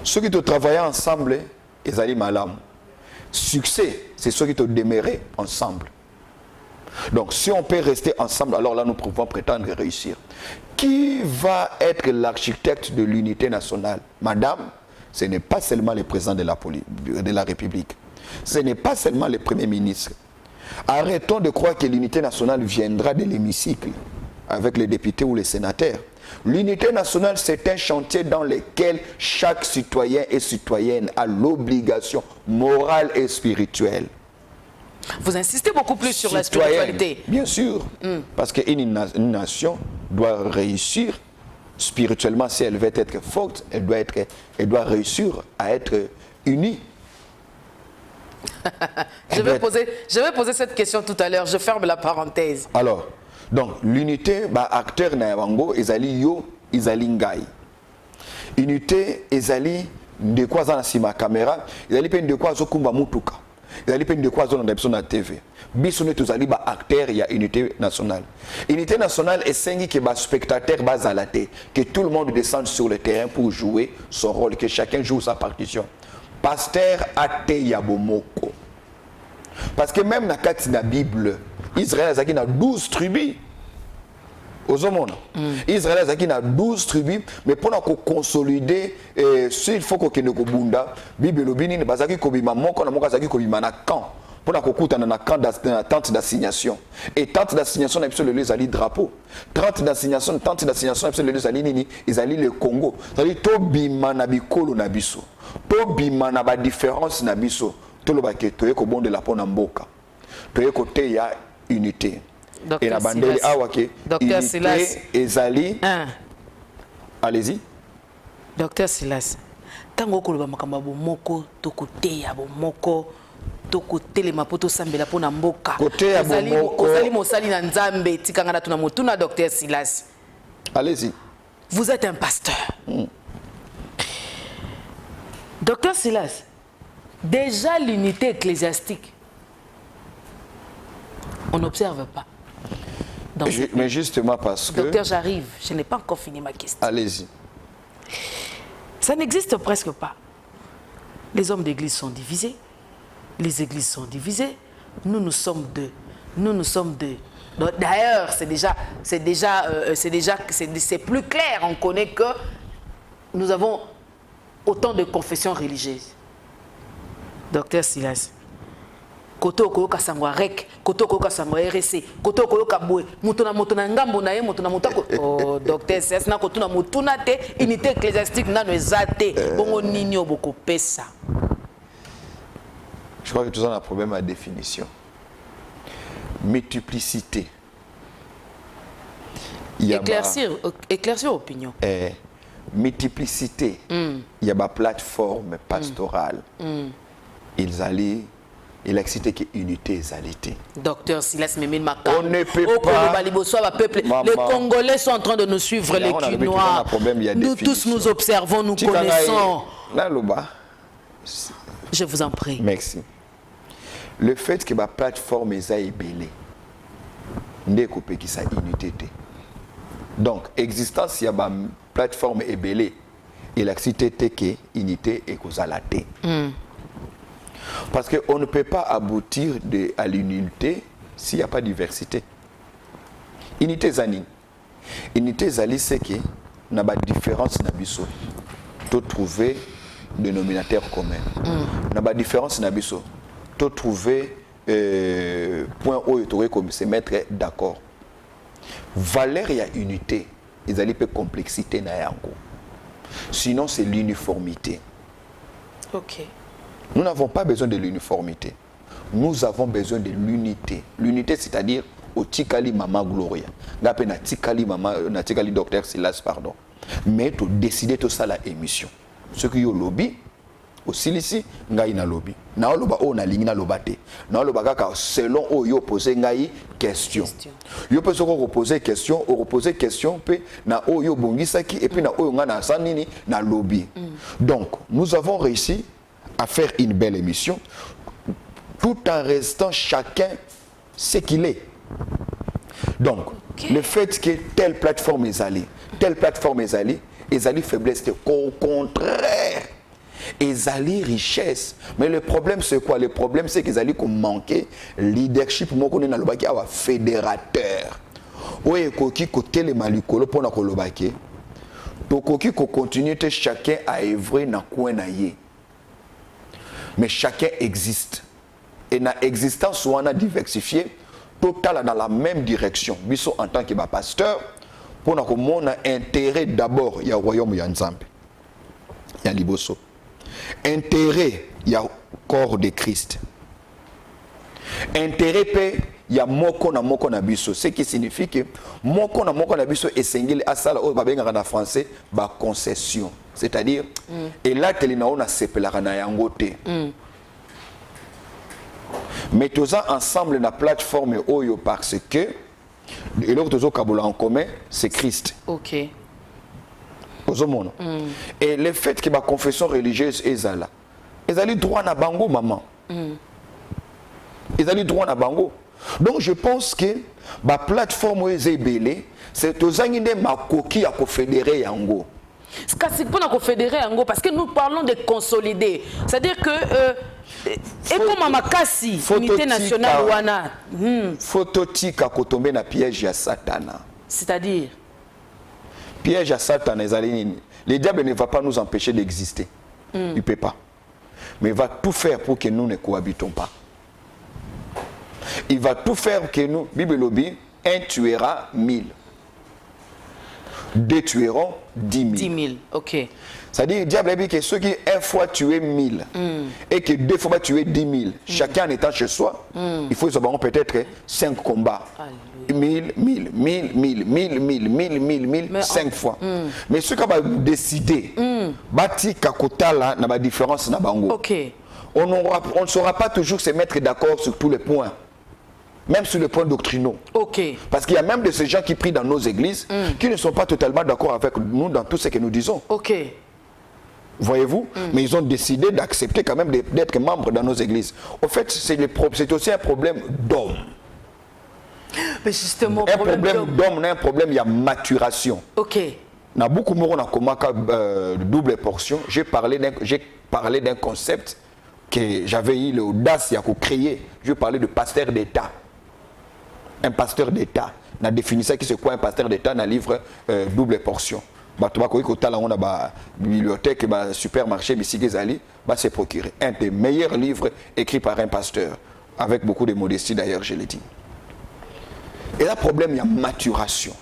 Ceux qui te travaillaient ensemble, ils allaient malam. Succès, c'est ceux qui te demeuraient ensemble. Donc, si on peut rester ensemble, alors là, nous pouvons prétendre réussir. Qui va être l'architecte de l'unité nationale? Madame, ce n'est pas seulement le président de la République. Ce n'est pas seulement le Premier ministre. Arrêtons de croire que l'unité nationale viendra de l'hémicycle avec les députés ou les sénateurs. L'unité nationale, c'est un chantier dans lequel chaque citoyen et citoyenne a l'obligation morale et spirituelle. Vous insistez beaucoup plus sur la spiritualité. Bien sûr, parce qu'une nation doit réussir spirituellement. Si elle veut être forte, elle doit réussir à être unie. Je vais poser cette question tout à l'heure. Je ferme la parenthèse. Alors, donc l'unité, acteur na bango ezali yo, ezali ngai. Unité ezali de quoi za na sima caméra, ezali pe de quoi zo kumba mutuka. Ezali pe de quoi zo na na TV. Biso ne tozali ba acteur ya unité nationale. Unité nationale esengi que ba spectateur bazalate, que tout le monde descende sur le terrain pour jouer son rôle, que chacun joue sa partition. Pasteur ate ya bomoko. Parce que même dans la Bible, Israël a 12 tribus. Israël a 12 tribus, mais pour consolider, s'il faut que nous bunda, Bible lobini ne bazaki kobima moko na moko zaki kobima na camp. Pour na kokuta na camp na tente d'assignation. Et tente d'assignation na biso le les ali drapeau. Tente d'assignation na biso le les ali nini, ils ali le Congo. C'est-à-dire to bima na bikolo na biso. To bima na ba différence na biso. Tolobake toye ko bonde la pona mboka. Toye côté ya unité. Et la bandeli awake Docteur Silas ezali. Allez-y. Docteur Silas. Tango koloba makamba bomoko to côté ya bomoko to côté le mapoto sambela pona mboka. Côté ya bomoko. Ozali mosali na nzambe tikanga tuna motuna Docteur Silas. Allez-y. Vous êtes un pasteur. Docteur Silas. Déjà l'unité ecclésiastique, on n'observe pas. Mais justement parce que... Docteur, j'arrive, je n'ai pas encore fini ma question. Allez-y. Ça n'existe presque pas. Les hommes d'église sont divisés, les églises sont divisées, nous sommes deux. D'ailleurs, c'est plus clair, on connaît que nous avons autant de confessions religieuses. Docteur Silas, koto koyoka sangwa rek, koto koyoka sangwa RC, koto koyoka boue, mutuna ngambo na ye, mutuna mutako. Oh, Docteur Silas na kotuna mutuna te, unité ecclésiastique nano ezate, bongo nini oboko pesa. Je crois que tout ça a un problème à définition. Multiplicité. Éclaircir opinion. Multiplicité. Il y a ma plateforme pastorale. Il a cité que unité et alité. Docteur Silas Mémine Maka. On ne peut pas. Les Congolais sont en train de nous suivre, les Quinois. Nous tous nous observons, nous connaissons. Je vous en prie. Merci. Le fait que ma plateforme est ébélée, n'est coupé qui sa unité. Donc, existence, il y a ma plateforme ébélée. Il a cité que unité et causalité. Parce qu'on ne peut pas aboutir à l'unité s'il n'y a pas de diversité. Unité zani. Unité zali, c'est que n'a pas de différence na biso. Tu trouver dénominateur commun. N'a pas de différence na biso. Tu trouver point où tu comme se mettre d'accord. Valeur et unité, ils allaient peu complexité na yango. Sinon c'est l'uniformité. OK. Nous n'avons pas besoin de l'uniformité. Nous avons besoin de l'unité. L'unité, c'est-à-dire au Tikali Mama Gloria. Gapé na Tikali Mama, na Tikali Docteur Silas, pardon. Mais tu décider tout ça la émission. Ce qui est au lobby, au Silisi, ngai na lobby. Na loba o na ligne na lobate. Na loba kaka selon o yo poser ngai question. Yo peut se reposer question, o reposer question pe na o yo bongisaki et puis na o nga na sanini na lobby. Donc, nous avons réussi à faire une belle émission tout en restant chacun ce qu'il est. Donc, le fait que telle plateforme est allée, telle plateforme est allée faiblesse, au contraire, ezali richesse. Mais le problème c'est quoi? Le problème c'est qu'ils allaient manquer leadership moko na lobaki awa fédérateur. Oye koki côté les malikolo pona ko lobaki. To koki ko continuer chacun à œuvrer na coin na ye. Mais chacun existe. Et na existence wana diversifié total dans la même direction. Biso en tant que pasteur pour na ko mona intérêt d'abord ya royaume ya Nzambe. Ya liboso. Intérêt, il y a corps de Christ. Intérêt, il y a moko na biso. Ce qui signifie que moko na biso est single à ça, en français, ba concession. C'est-à-dire, et là, tu as séparé na yangote. Mettons ensemble na plateforme Oyo parce que, et l'autre en commun, c'est Christ. Ok. Et le fait que ma confession religieuse est là, ils allaient droit à bango, maman. Ils allaient droit à bango. Donc je pense que la plateforme est belée, c'est aux années ma coquille à confédérer yango. C'est pour nous confédérer yango parce que nous parlons de consolider. C'est-à-dire que et comme Makassi, unité nationale wana. Phototique à tomber na piège à Satana. C'est-à-dire piège à Satan, le diable ne va pas nous empêcher d'exister. Il ne peut pas. Mais il va tout faire pour que nous ne cohabitons pas. Il va tout faire pour que nous, Bible lobby, un tuera 1000. Deux tueront 10 000. 10 000, ok. C'est-à-dire, le diable a dit que ceux qui une fois tué 1000 et que deux fois tué 10 000, chacun en étant chez soi, il faut peut-être 5 combats. 1000, 1000, 1000, 1000, 1000, 1000, 1000, 1000, 1000, 5 fois. Mais ce qu'on va décider, bâti kakota là, n'a pas de différence na bango. Ok. On ne saura pas toujours se mettre d'accord sur tous les points. Même sur les points doctrinaux. Ok. Parce qu'il y a même de ces gens qui prient dans nos églises qui ne sont pas totalement d'accord avec nous dans tout ce que nous disons. Ok. Voyez-vous? Mais ils ont décidé d'accepter quand même d'être membres dans nos églises. Au fait, c'est aussi un problème d'homme. Mais justement, un problème d'homme, un problème, il y a maturation. Ok. Dans beaucoup de gens double portion, j'ai parlé d'un concept que j'avais eu l'audace de créer. Je parlais de pasteur d'État. Un pasteur d'État. On a défini ça qui c'est quoi un pasteur d'État dans le livre double portion. On a une bibliothèque, un supermarché, c'est procuré. Un des meilleurs livres écrits par un pasteur. Avec beaucoup de modestie d'ailleurs, je l'ai dit. Et là, le problème, il y a maturation.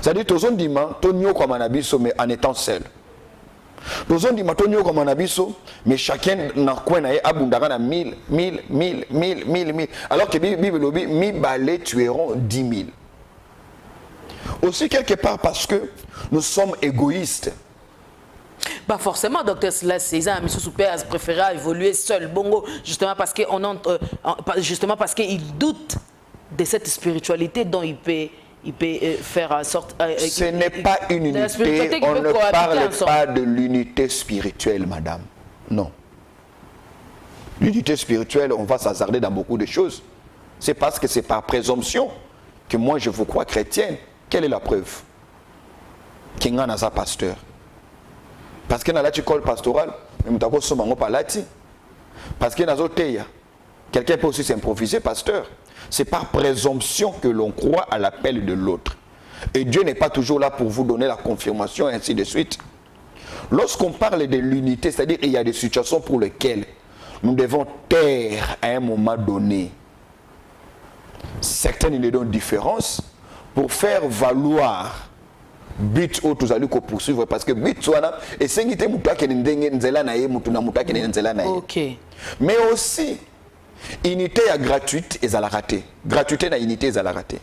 C'est-à-dire, tout le monde dit, mais en étant seul. Tout le monde dit, mais chacun n'a quoi à 1000, 1000, 1000, 1000, 1000, 1000. Alors que Bible dit, 1000 balais tueront 10 000. Aussi, quelque part, parce que nous sommes égoïstes. Pas forcément, docteur Silas César, M. Soupéas préférait évoluer seul, bongo, justement parce qu'il doute de cette spiritualité dont il peut faire en sorte... Ce n'est pas une unité, on ne parle pas de l'unité spirituelle, madame. Non. L'unité spirituelle, on va s'hasarder dans beaucoup de choses. C'est parce que c'est par présomption que moi je vous crois chrétienne. Quelle est la preuve? Qu'il y a un pasteur. Parce que dans l'école pastorale, parce que dans quelqu'un peut aussi s'improviser pasteur. C'est par présomption que l'on croit à l'appel de l'autre. Et Dieu n'est pas toujours là pour vous donner la confirmation et ainsi de suite. Lorsqu'on parle de l'unité, c'est-à-dire qu'il y a des situations pour lesquelles nous devons taire à un moment donné certaines différences pour faire valoir but où tous allez poursuivre parce que but soit et c'est qui ok. Mais aussi unité à gratuite et à la raté. Gratuité na unité et à la raté.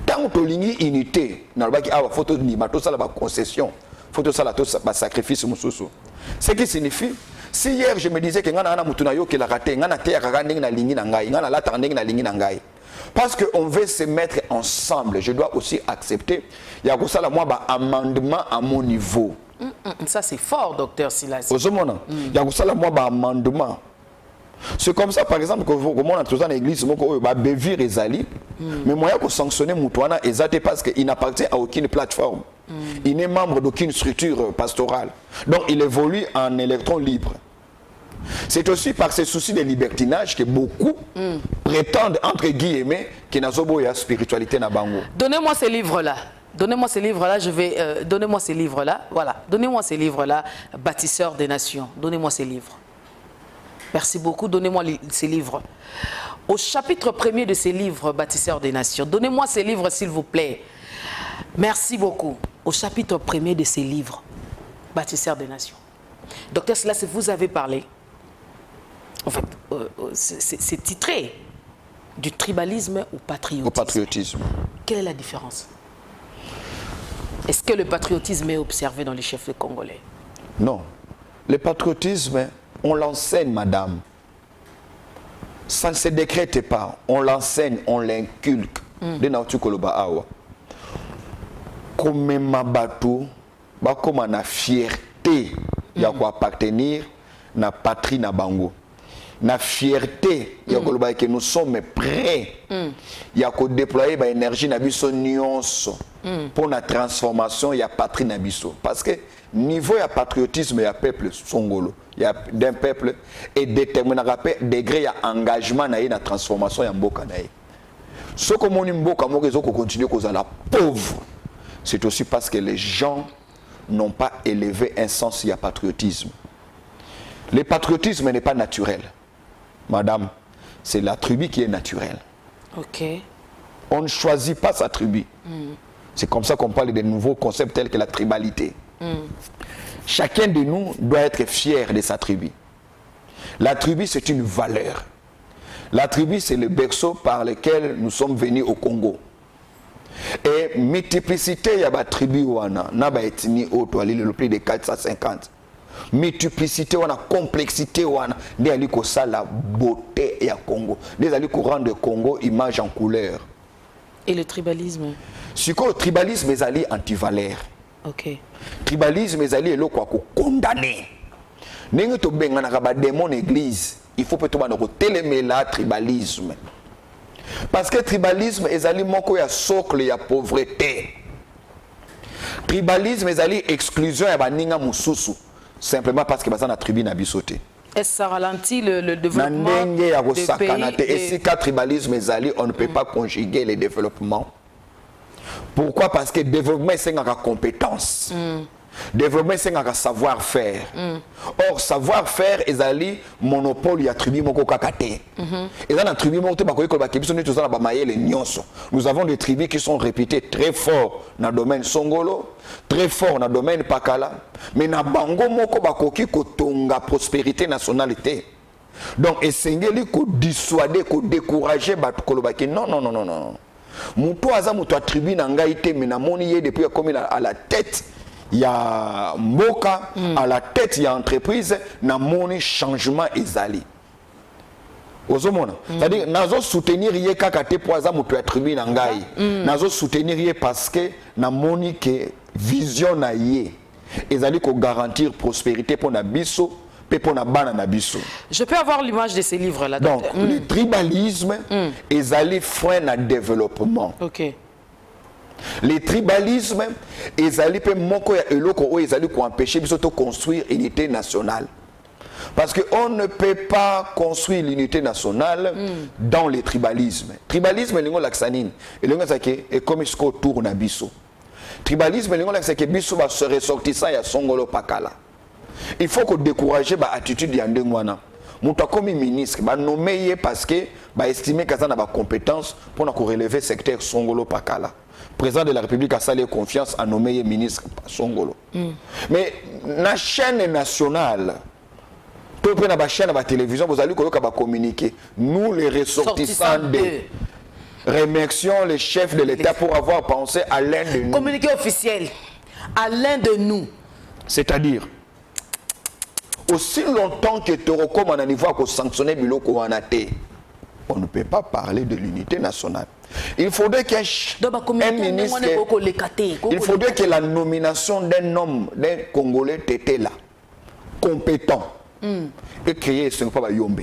Tant que unité, na baki awa photo ni mato ça la concession, photo ça la sacrifice mususu. Ce qui signifie si hier je me disais que ngana na mutu na yo que la raté, ngana te ya ndenge na lingi na ngai, ngana la ndenge na lingi na ngai. Parce qu'on veut se mettre ensemble, je dois aussi accepter. Il y a ça moi amendement à mon niveau. Ça c'est fort, docteur Silas. Il y a ça moi amendement. C'est comme ça, par exemple, que vous avez dans l'église, vous avez bévir et zali, mais moi, je sanctionner Moutouana et parce qu'il n'appartient à aucune plateforme. Il n'est membre d'aucune structure pastorale. Donc il évolue en électron libre. C'est aussi par ces soucis de libertinage que beaucoup prétendent, entre guillemets, qu'il n'y a pas de spiritualité na bango. Donnez-moi ces livres-là. Donnez-moi ces livres-là, donnez-moi ces livres-là, voilà. Donnez-moi ces livres-là, Bâtisseurs des Nations. Donnez-moi ces livres. Merci beaucoup, donnez-moi ces livres. Au chapitre 1er de ces livres, Bâtisseurs des Nations, donnez-moi ces livres, s'il vous plaît. Merci beaucoup. Au chapitre 1er de ces livres, Bâtisseurs des Nations. Docteur Selassie, vous avez parlé. En fait, c'est titré du tribalisme au patriotisme. Au patriotisme. Quelle est la différence? Est-ce que le patriotisme est observé dans les chefs congolais? Non. Le patriotisme, on l'enseigne, madame. Ça ne se décrète pas. On l'enseigne, on l'inculque. De nautu koloba awa. Comme ma bateau, comme on a fierté, il y a quoi appartenir na patrie na bango. Na fierté, il y a que nous sommes prêts. Il y a que déployer ba énergie na biso nyonso pour la transformation il y a patrie na biso. Parce que niveau ya patriotisme il y a peuple songolo, il y a d'un peuple et déterminé degré ya engagement na la transformation ya mboka na ye. Ce que mon mboka mo rezo ko continuer cause la pauvre. C'est aussi parce que les gens n'ont pas élevé un sens il y a patriotisme. Le patriotisme n'est pas naturel. Madame, c'est la tribu qui est naturelle. Ok. On ne choisit pas sa tribu. C'est comme ça qu'on parle de nouveaux concepts tels que la tribalité. Chacun de nous doit être fier de sa tribu. La tribu, c'est une valeur. La tribu, c'est le berceau par lequel nous sommes venus au Congo. Et multiplicité, il y a des tribus, il y a plus de 450. Multiplicité, on a complexité, on a la beauté et Congo. Des alliés courant de Congo, image en couleur. Et le tribalisme? Ce que le tribalisme est allié anti-valeur. Ok. Tribalisme est allié quoi condamné. N'engue to benga na ba démon église, il faut peut-être ba télémer la tribalisme. Parce que tribalisme est allié moko ya socle ya pauvreté. Tribalisme est allié exclusion ya ba ninga mususu. Simplement parce que ça na tribu na bisoté. Est-ce que ça ralentit le développement de pays? Et si quatre tribalisme est allié, on ne peut pas conjuguer les développements. Pourquoi? Parce que développement c'est une compétence. Développement c'est un savoir-faire. Or savoir-faire est allié monopole ya tribu moko kakate. Et dans la tribu moko ba koyiko ba kebiso ni tozala ba mayele nyonso. Nous avons des tribus qui sont réputées très forts dans le domaine Songolo, très forts dans le domaine Pakala, mais na bango moko ba koki kotonga prospérité nationalité. Donc essengeli ko dissuader, ko décourager ba kolobaki non. Muto aza muto tribu na ngai te mais na moni ye depuis comme à la tête. Il y a Mboka, à la tête, il y a entreprise, na moni changement ezali. C'est-à-dire, nazo soutenir yé kakate poisa mutu attribué na ngai. Nazo soutenir yé parce que na moni que vision na yé. Ezali ko garantir prospérité pour na biso, pe pour na bana na biso. Je peux avoir l'image de ces livres-là. Donc, le tribalisme, ezali frein na développement. Ok. Les tribalismes, ils allaient empêcher de construire l'unité nationale. Parce qu'on ne peut pas construire l'unité nationale dans les tribalismes. Tribalisme, c'est comme il se tourne à Bisso. Tribalisme, c'est que Bisso va se ressortissant à Songolo Pakala. Il faut qu'on décourage l'attitude de Yandengwana. Mouta comme ministre, nommé parce que estimer qu'il y a des compétences pour relever le secteur Songolo Pakala. Le président de la République a salé confiance à nommer ministre Songolo. Mais la chaîne nationale, tout le la chaîne de la télévision, vous allez communiquer. Nous, les ressortissants remercions les chefs de l'État pour avoir pensé à l'un de nous. Communiqué officiel, à l'un de nous. C'est-à-dire, aussi longtemps que Toroko a niveau à sanctionner Biloko Anate, on ne peut pas parler de l'unité nationale. Il faudrait qu'un ministre, il faudrait que la nomination d'un homme, d'un Congolais était là, compétent, et créer ce pas Yombe.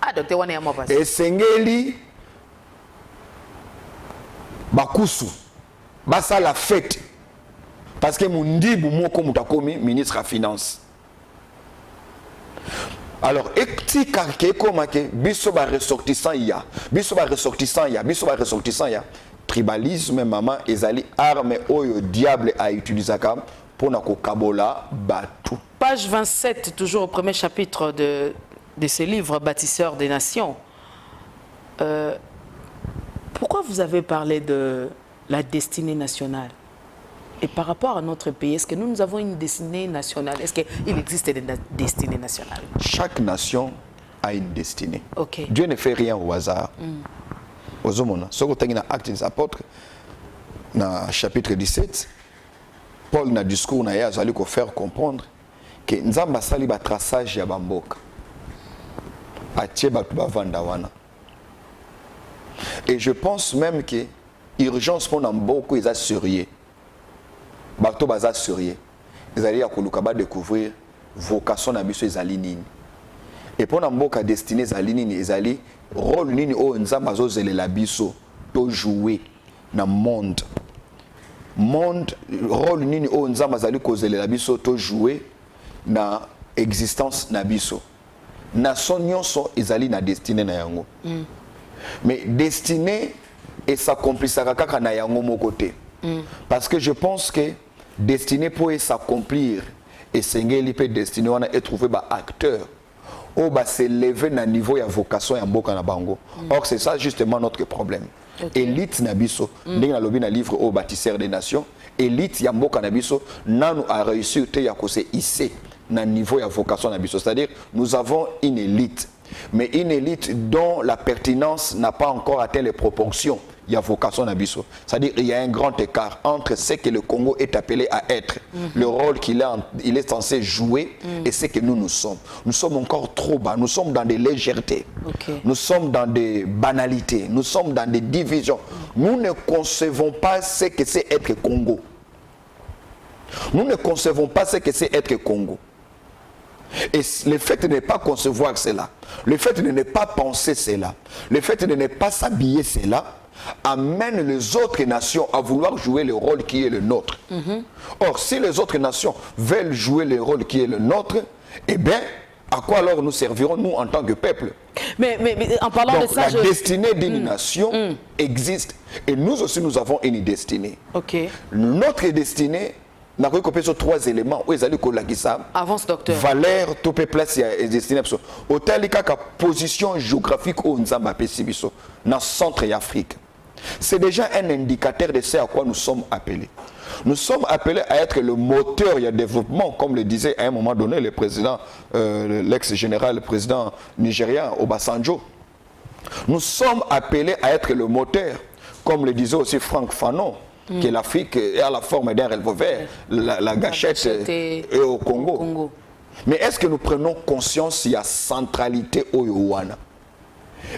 Ah, docteur Wane Yamopasi. Et Sengeli Bakusu, bah ça la fête parce que mundi moko mutakomi ministre à finance. Alors etika ke koma ke biso ba ressortissant ya tribalisme maman ezali arme oyo diable a utilisé comme pour na ko kabola batu. Page 27, toujours au premier chapitre de ce livre Bâtisseur des nations. Pourquoi vous avez parlé de la destinée nationale? Et par rapport à notre pays, est-ce que nous avons une destinée nationale? Est-ce qu'il existe des destinées nationales? Chaque nation a une destinée. Okay. Dieu ne fait rien au hasard. Aux hommes, ce que tu as dans Actes des Apôtres, dans chapitre 17, Paul, dans le discours, il a faire comprendre que nous avons un traçage de Bamboka. Et je pense même que l'urgence pour Namboka est assurée. Bato baza sérieux. Ils allaient à découvrir vocation na biso ezali nini. Et pour Namboka destiné ezali nini, ezali rôle nini o nzamba zo zelela biso to jouer na monde. Monde rôle nini o nzamba zali ko zelela biso to jouer na existence na biso. Nation nyonso ezali na destiné na yango. Mais destiné et s'accomplissera kaka na yango mo côté. Parce que je pense que destiné pour s'accomplir et sengeli peut destiné on a trouvé ba acteur ou ba s'élever na niveau ya vocation ya mboka na bango. Or c'est ça justement notre problème. Okay. Élite na biso ndenge na lobi na livre au bâtisseur des nations, élite ya mboka na biso nanu a réussi te ya ko se hisser na niveau ya vocation na biso, c'est-à-dire nous avons une élite, mais une élite dont la pertinence n'a pas encore atteint les proportions. Il y a vocation à Bisso. C'est-à-dire qu'il y a un grand écart entre ce que le Congo est appelé à être, le rôle qu'il est censé jouer, et ce que nous sommes. Nous sommes encore trop bas, nous sommes dans des légèretés, nous sommes dans des banalités, nous sommes dans des divisions. Nous ne concevons pas ce que c'est être Congo. Nous ne concevons pas ce que c'est être Congo. Et le fait de ne pas concevoir cela, le fait de ne pas penser cela, le fait de ne pas s'habiller cela, amène les autres nations à vouloir jouer le rôle qui est le nôtre. Or, si les autres nations veulent jouer le rôle qui est le nôtre, eh bien, à quoi alors nous servirons, nous, en tant que peuple? Mais en parlant donc, de ça, la destinée d'une nation existe. Et nous aussi, nous avons une destinée. Notre destinée n'a que sur 3 éléments. Avance, docteur. Valeur, topé place et destinée. Autant que position géographique au Nzamba Pessibiso, dans le centre et Afrique. C'est déjà un indicateur de ce à quoi nous sommes appelés. Nous sommes appelés à être le moteur du développement, comme le disait à un moment donné le président, l'ex-général, le président nigérien Obasanjo. Nous sommes appelés à être le moteur, comme le disait aussi Franck Fanon, que l'Afrique est à la forme d'un revolver, la gâchette est au Congo. Mais est-ce que nous prenons conscience de la centralité au Yowana?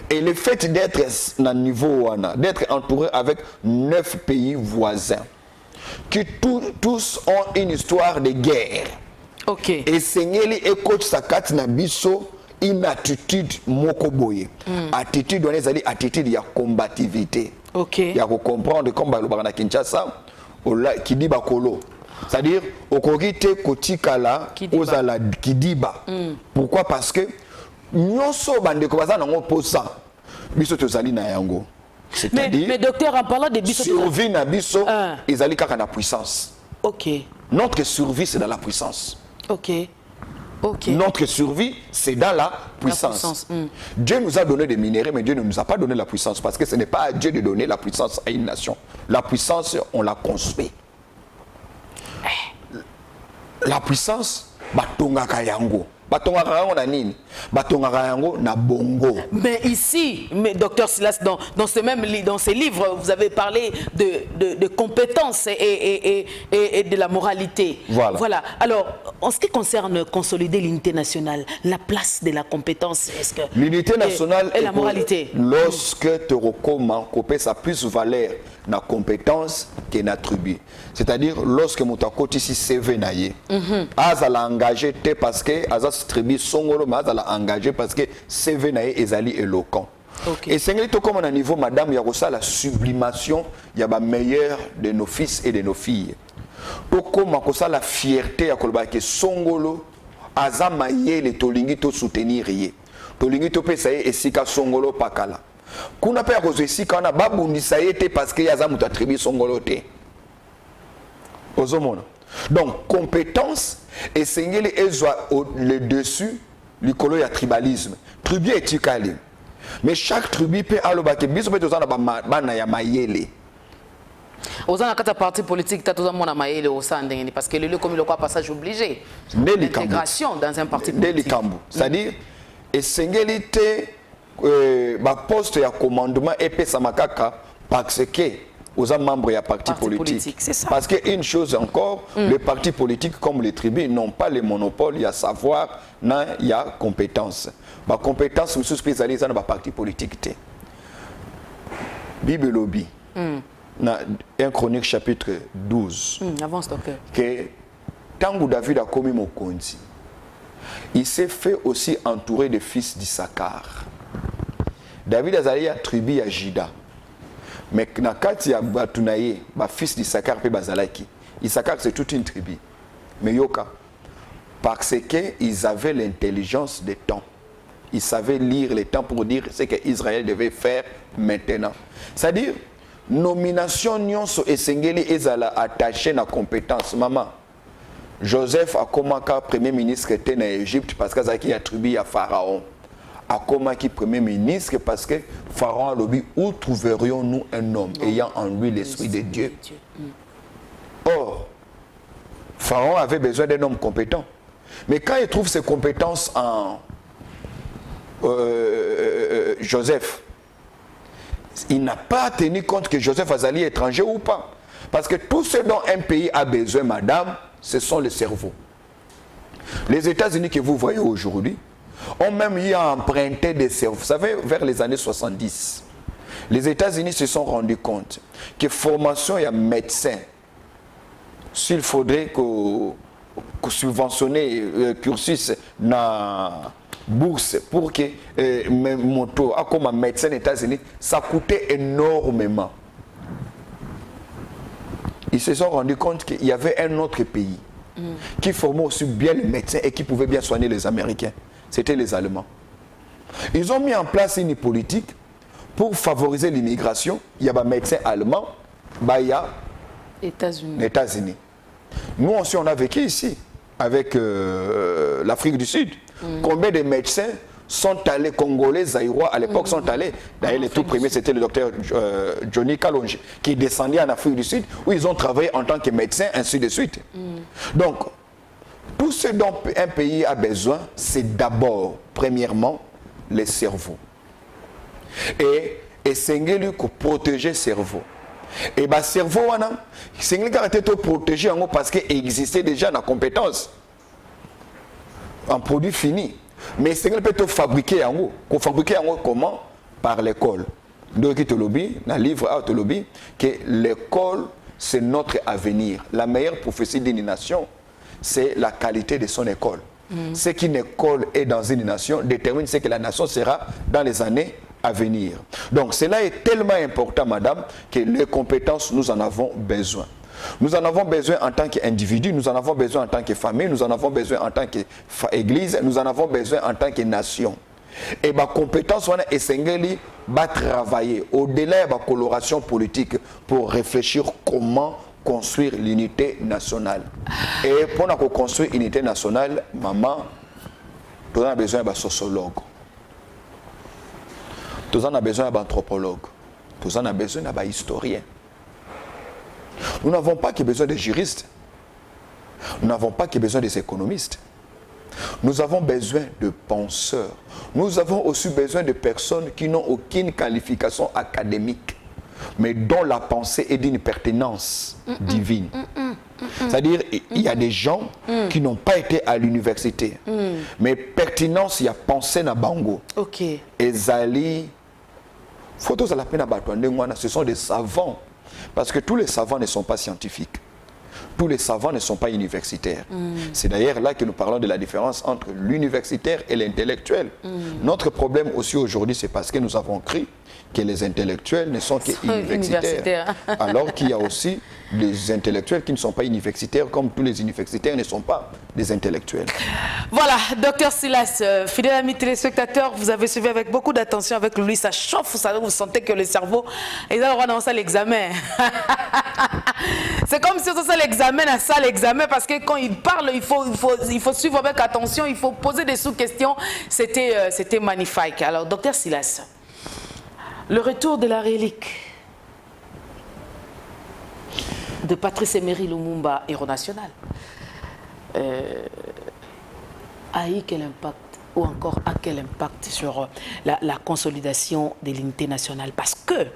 Et le fait d'être à niveau Yowana, d'être entouré avec 9 pays voisins, qui tous ont une histoire de guerre. Et Sengeli et coach Sakati Nabiso, une attitude mokoboye. Attitude, on est allé attitude, il y a combativité. Il y a comprendre comme le Kinshasa, Kidiba Kolo. C'est-à-dire, au Kogite Kotikala, Ozala Kidiba. Pourquoi? Parce que nous sommes des combattants en opposant. Biso Tozali na yango. C'est-à-dire, mais docteur, en parlant de Biso, survie na Biso, ils allaient qu'à la puissance. Notre survie, c'est dans la puissance. Notre survie, c'est dans la puissance. Dieu nous a donné des minéraux, mais Dieu ne nous a pas donné la puissance. Parce que ce n'est pas à Dieu de donner la puissance à une nation. La puissance, on la construit. La puissance, batonga kayango. Batonga kayango na nini? Batonga kayango na bongo. Mais ici, docteur Silas, dans ces livres, vous avez parlé de compétences et de la moralité. Voilà. Alors, en ce qui concerne consolider l'unité nationale, la place de la compétence, est-ce que l'unité nationale et la moralité? Lorsque tu recommandes couper sa plus valeur na compétence que na tribu. C'est-à-dire lorsque mutakoti si CV naie, azala engagé te parce que azas tribu songolo mais azala engagé parce que CV naie ezali éloquent. Et c'est comme à un niveau, madame, il y a aussi la sublimation, il y a la meilleure de nos fils et de nos filles. Donc, comme ça, la fierté, il y a que Songolo, Azamaye, les Tolingi, to soutenir. Tolingi, to pe saye, et Sika Songolo, Pakala. Qu'on a pas à Sika, on a babundi saye, parce qu'il y a Zamuta tribu Songolo. Donc, compétence, et Sengeli, le dessus, le colo, il y a tribalisme. Tribu est tikali. Mais chaque tribu peut aller au bac. Biso peut être dans ya mayele. Aux ans à parti politique, tu as toujours mon mayele au sein parce que le comme le quoi passage obligé. L'intégration dans un parti politique. C'est-à-dire, et singélité, poste et commandement épais samakaka parce que aux membres et à parti politique. C'est ça. Parce qu'une chose encore, les partis politiques comme les tribus n'ont pas le monopole, il y a savoir, il y a compétence. Ma compétence, je suis spécialisé dans les partis politiques. Bible Lobby, dans 1 Chronique chapitre 12, avance, docteur. Que tant que David a commis mon compte, il s'est fait aussi entourer de fils d'Issachar. David a zali a tribu à Jida. Mais na kati ya batunaye, ba fils d'Issachar pe bazalaki. Issachar c'est toute une tribu. Mais yoka parce qu'ils avaient l'intelligence des temps. Ils savaient lire les temps pour dire ce qu'Israël devait faire maintenant. C'est-à-dire, nomination nyonso esengeli ezala attaché na compétence. Maman, Joseph a commencé premier ministre en Égypte parce qu'il a attribué à Pharaon. A commencé premier ministre parce que Pharaon a dit où trouverions-nous un homme ayant en lui l'esprit de Dieu. Or, Pharaon avait besoin d'un homme compétent. Mais quand il trouve ses compétences en Joseph, il n'a pas tenu compte que Joseph Azali est étranger ou pas. Parce que tout ce dont un pays a besoin, madame, ce sont les cerveaux. Les États-Unis que vous voyez aujourd'hui ont même eu à emprunter des cerveaux. Vous savez, vers les années 70, les États-Unis se sont rendus compte que formation et médecin, s'il faudrait que subventionner le cursus dans bourse pour que moto comme un médecin aux États-Unis, ça coûtait énormément. Ils se sont rendus compte qu'il y avait un autre pays qui formait aussi bien les médecins et qui pouvait bien soigner les Américains. C'était les Allemands. Ils ont mis en place une politique pour favoriser l'immigration. Il y a des médecins allemands, il y a États-Unis. Nous aussi, on a vécu ici avec l'Afrique du Sud. Combien de médecins sont allés, Congolais, Zaïrois, à l'époque sont allés. D'ailleurs, le tout premier, c'était le docteur Johnny Kalonji, qui descendait en Afrique du Sud, où ils ont travaillé en tant que médecins, ainsi de suite. Donc, tout ce dont un pays a besoin, c'est d'abord, premièrement, les cerveaux. Et c'est pour protéger le cerveau. Et le cerveau, c'est pour protéger parce qu'il existait déjà dans la compétence. Un produit fini. Mais c'est peut fabriquer comment? Par l'école. Donc, dans le livre que l'école, c'est notre avenir. La meilleure prophétie d'une nation, c'est la qualité de son école. Ce qu'une école est dans une nation détermine ce que la nation sera dans les années à venir. Donc, cela est tellement important, madame, que les compétences, nous en avons besoin. Nous en avons besoin en tant qu'individu, nous en avons besoin en tant que famille, nous en avons besoin en tant qu'église, nous en avons besoin en tant que nation. Et ma compétence, on a essayé de travailler au-delà de la coloration politique pour réfléchir comment construire l'unité nationale. Et pour construire l'unité nationale, maman, nous avons besoin d'un sociologue, nous avons besoin d'un anthropologue, nous avons besoin d'un historien. Nous n'avons pas que besoin de juristes. Nous n'avons pas que besoin des économistes. Nous avons besoin de penseurs. Nous avons aussi besoin de personnes qui n'ont aucune qualification académique, mais dont la pensée est d'une pertinence divine. C'est-à-dire, il y a des gens qui n'ont pas été à l'université, mais pertinence, il y a pensée na bango. Ok. Et Zali, photos à la peine à ce sont des savants. Parce que tous les savants ne sont pas scientifiques. tous les savants ne sont pas universitaires. C'est d'ailleurs là que nous parlons de la différence entre l'universitaire et l'intellectuel. Notre problème aussi aujourd'hui, c'est parce que nous avons cru que les intellectuels ne sont qu'universitaires. Alors qu'il y a aussi les intellectuels qui ne sont pas universitaires, comme tous les universitaires ne sont pas des intellectuels. Voilà, docteur Silas, fidèles amis téléspectateurs, vous avez suivi avec beaucoup d'attention avec lui, ça chauffe, vous savez, vous sentez que le cerveau, ils ont renoncer à l'examen. C'est comme si on faisait l'examen, à ça l'examen, parce que quand il parle, il faut suivre avec attention, il faut poser des sous-questions. C'était magnifique. Alors, docteur Silas, le retour de la relique de Patrice Emery Lumumba, héros national, a eu quel impact, ou encore a quel impact sur la consolidation de l'unité nationale? Parce que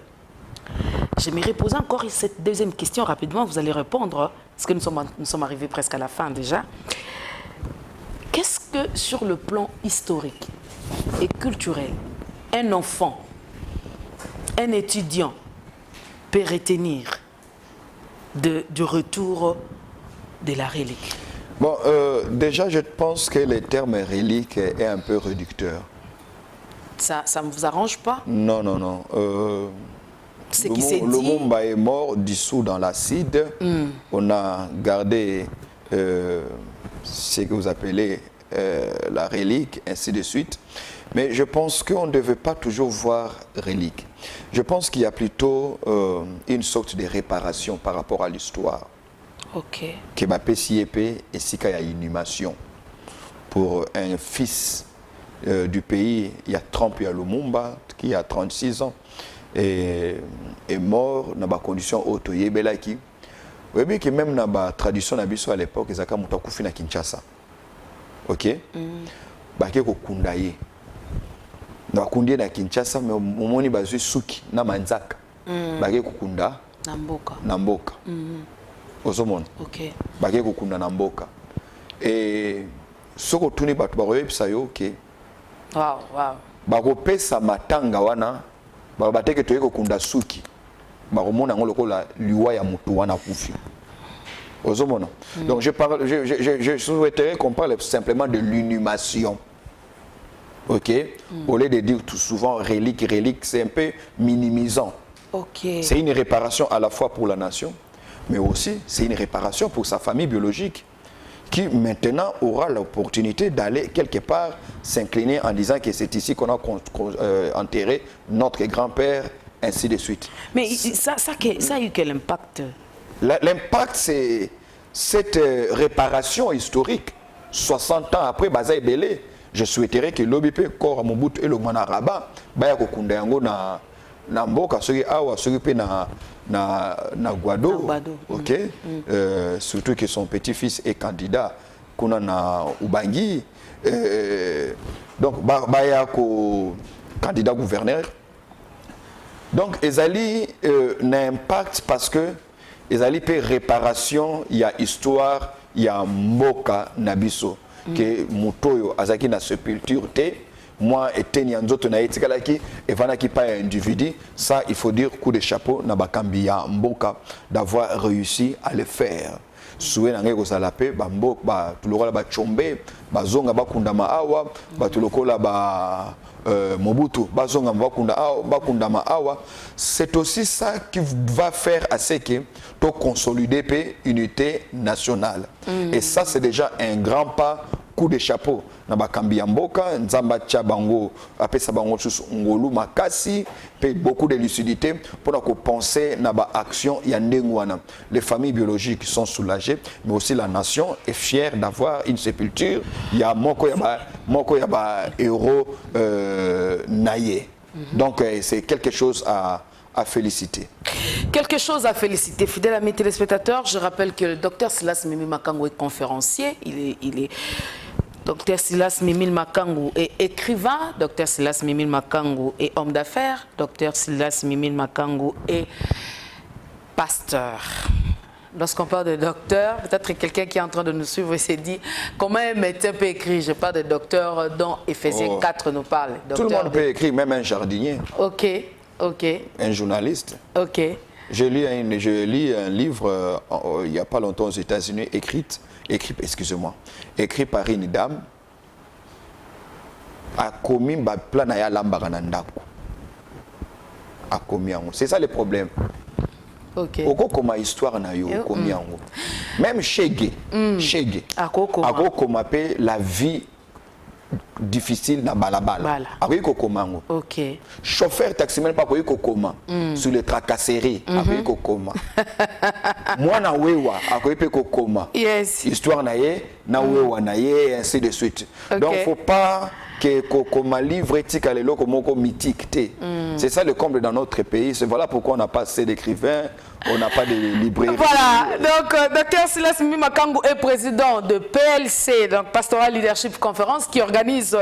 j'aimerais poser encore cette deuxième question rapidement, vous allez répondre, parce que nous sommes arrivés presque à la fin déjà. Qu'est-ce que sur le plan historique et culturel, un enfant, un étudiant peut retenir du retour de la relique? Bon, déjà, je pense que le terme relique est un peu réducteur. Ça ne vous arrange pas? Non, non, non. Ce qui s'est dit... Lumumba est mort, dissous dans l'acide. On a gardé ce que vous appelez la relique, ainsi de suite. Mais je pense qu'on ne devait pas toujours voir relique. Je pense qu'il y a plutôt une sorte de réparation par rapport à l'histoire. Ok. Que Mbappé Siep et Sika y a inhumation. Pour un fils du pays, il y a Trump, il y a Lumumba, qui a 36 ans, et est mort dans des conditions autoyébelaki. Vous voyez que même dans la tradition à l'époque, ils ont fait na Kinshasa. Ok? Baké ko kundaye. Na kundie na Kinshasa, mais momoni bazui suki na manzaka. Baké ko kunda na mboka. Ozomona. Ok. Baké ko kunda na mboka. Et soko tuni batu bakoyebisa yo ke wow, wow. bakopesa matanga wana bateke toye kokunda suki bakomona ngo lokola liwa ya mutu wana kufi. Ozomona. Donc je souhaiterais qu'on parle simplement de l'inhumation. Ok? Au lieu de dire tout souvent relique, relique, c'est un peu minimisant. Ok. C'est une réparation à la fois pour la nation, mais aussi c'est une réparation pour sa famille biologique, qui maintenant aura l'opportunité d'aller quelque part s'incliner en disant que c'est ici qu'on a enterré notre grand-père, ainsi de suite. Mais ça a eu quel impact? L'impact, c'est cette réparation historique. 60 ans après, Bazaï Belé, je souhaiterais que l'OBP, Kora Mobutu et le Manaraba, Baya Kokunda Yango na mboka soki awa soki pe na Guado, ok, surtout que son petit-fils est candidat kuna na Ubangi, donc baya ko candidat gouverneur. Donc ezali n'impact parce que ezali pe réparation, il y a histoire, il y a mboka nabiso que mutoyo azaki na sépulture te. Moi, et Tenyanzoto na etikalaki, et vanaki pas un individu, ça, il faut dire coup de chapeau, na bakambia mboka, d'avoir réussi à le faire. Soué na ngeko salape, ba mbok, ba tulokola ba chombe, ba zonga ba kundama awa, ba tulokola ba Mobutu, ba zonga ba kundama awa. C'est aussi ça qui va faire à ce que to consolider pe unité nationale. Et ça, c'est déjà un grand pas. Coup de chapeau na bakambi ya mboka nzamba tcha bango apesa bango susu ngolu makasi pe beaucoup de lucidité pour na ko penser na ba action ya ndengwana. Les familles biologiques sont soulagées, mais aussi la nation est fière d'avoir une sépulture. Il y a moko ya ba héros naïe. Donc c'est quelque chose à féliciter. Quelque chose à féliciter. Fidèles amis téléspectateurs, je rappelle que le docteur Silas Mimi Makango est conférencier. Il est Dr Silas Mimile Makango est écrivain, Dr Silas Mimile Makango est homme d'affaires, Dr Silas Mimile Makango est pasteur. Lorsqu'on parle de docteur, peut-être quelqu'un qui est en train de nous suivre et s'est dit comment un médecin peut écrire. Je parle de docteur dont Éphésiens 4 nous parle. Tout le monde peut écrire, même un jardinier. Ok, ok. Un journaliste. Ok. Je lis un livre il n'y a pas longtemps aux États-Unis, écrit par une dame, a commis un plan à l'ambaranandako. A commis en. C'est ça le problème. Ok. Oko koma histoire na yo commis en. Même Chege, Ako koma pe la vie difficile na balabala. Ako koma ngo. Ok. Chauffeur taximan pas ko koma sur les tracasseries. Ako koma. Moi na wewa ako pe koma. Yes. Histoire na ye na wewa na ye et ainsi de suite. Donc faut pas que comme livre éthique à l'élo comme mythique. C'est ça le comble dans notre pays. C'est voilà pourquoi on n'a pas assez d'écrivains, on n'a pas de librairies. Voilà, donc Dr Silas Mbimakangu est président de PLC, donc Pastoral Leadership Conference, qui organise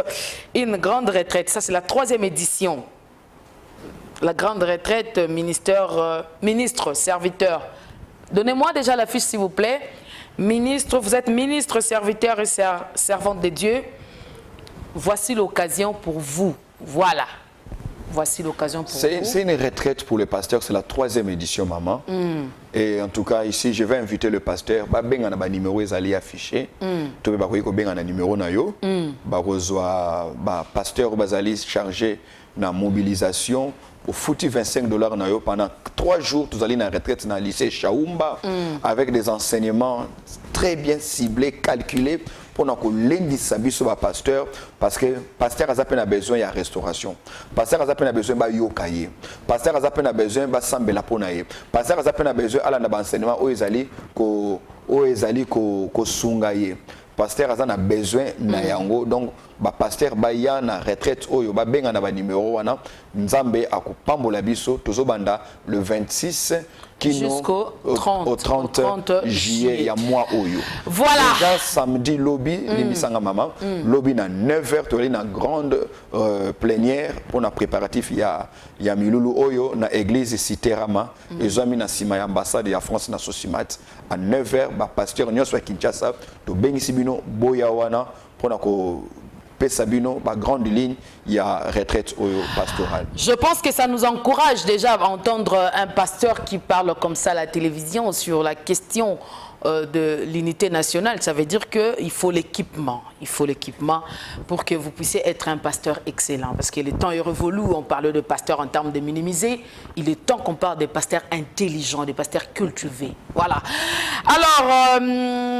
une grande retraite. Ça, c'est la 3e édition. La grande retraite, ministre, serviteur. Donnez-moi déjà la fiche, s'il vous plaît. Ministre, vous êtes ministre, serviteur et servante de Dieu. Voici l'occasion pour vous. Voilà. Voici l'occasion pour vous. C'est une retraite pour les pasteurs. C'est la 3e édition, maman. Et en tout cas, ici, je vais inviter le pasteur. Ben on a numéro est affiché. Tu peux ben on a numéro na yo. Pasteur bazali chargé na mobilisation. Au foutu $25 na yo pendant 3 jours. Vous allez dans la retraite dans le lycée Chaoumba avec des enseignements très bien ciblés, calculés. Pour que lundi sabi sur le pasteur, parce que pasteur a besoin de restauration. Pasteur a besoin de yokaye. Pasteur a besoin de sambela ponaye. Pasteur a besoin de enseignement où ezali ko sungaye. Pasteur a besoin na yango. Donc pasteur baya na retraite oyo ba benga na ba numéro wana nzambe akupambola biso tozobanda le 26 jusqu'au 30 juillet, il y a mois oyo. Voilà. Déjà samedi lobby, limisanga maman, lobby na 9h, tu as une grande plénière pour na préparatif il y a milulu oyo na église Citerama, ils ont mis na sima ambassade ya France na Sosimat à 9h ba pasteur nyonso Kinshasa to bengisi bino boya wana pour na ko Sabino, ma grande ligne, il y a retraite pastorale. Je pense que ça nous encourage déjà à entendre un pasteur qui parle comme ça à la télévision sur la question de l'unité nationale. Ça veut dire qu'il faut l'équipement. Il faut l'équipement pour que vous puissiez être un pasteur excellent. Parce que le temps est révolu, on parle de pasteurs en termes de minimiser. Il est temps qu'on parle des pasteurs intelligents, des pasteurs cultivés. Voilà. Alors,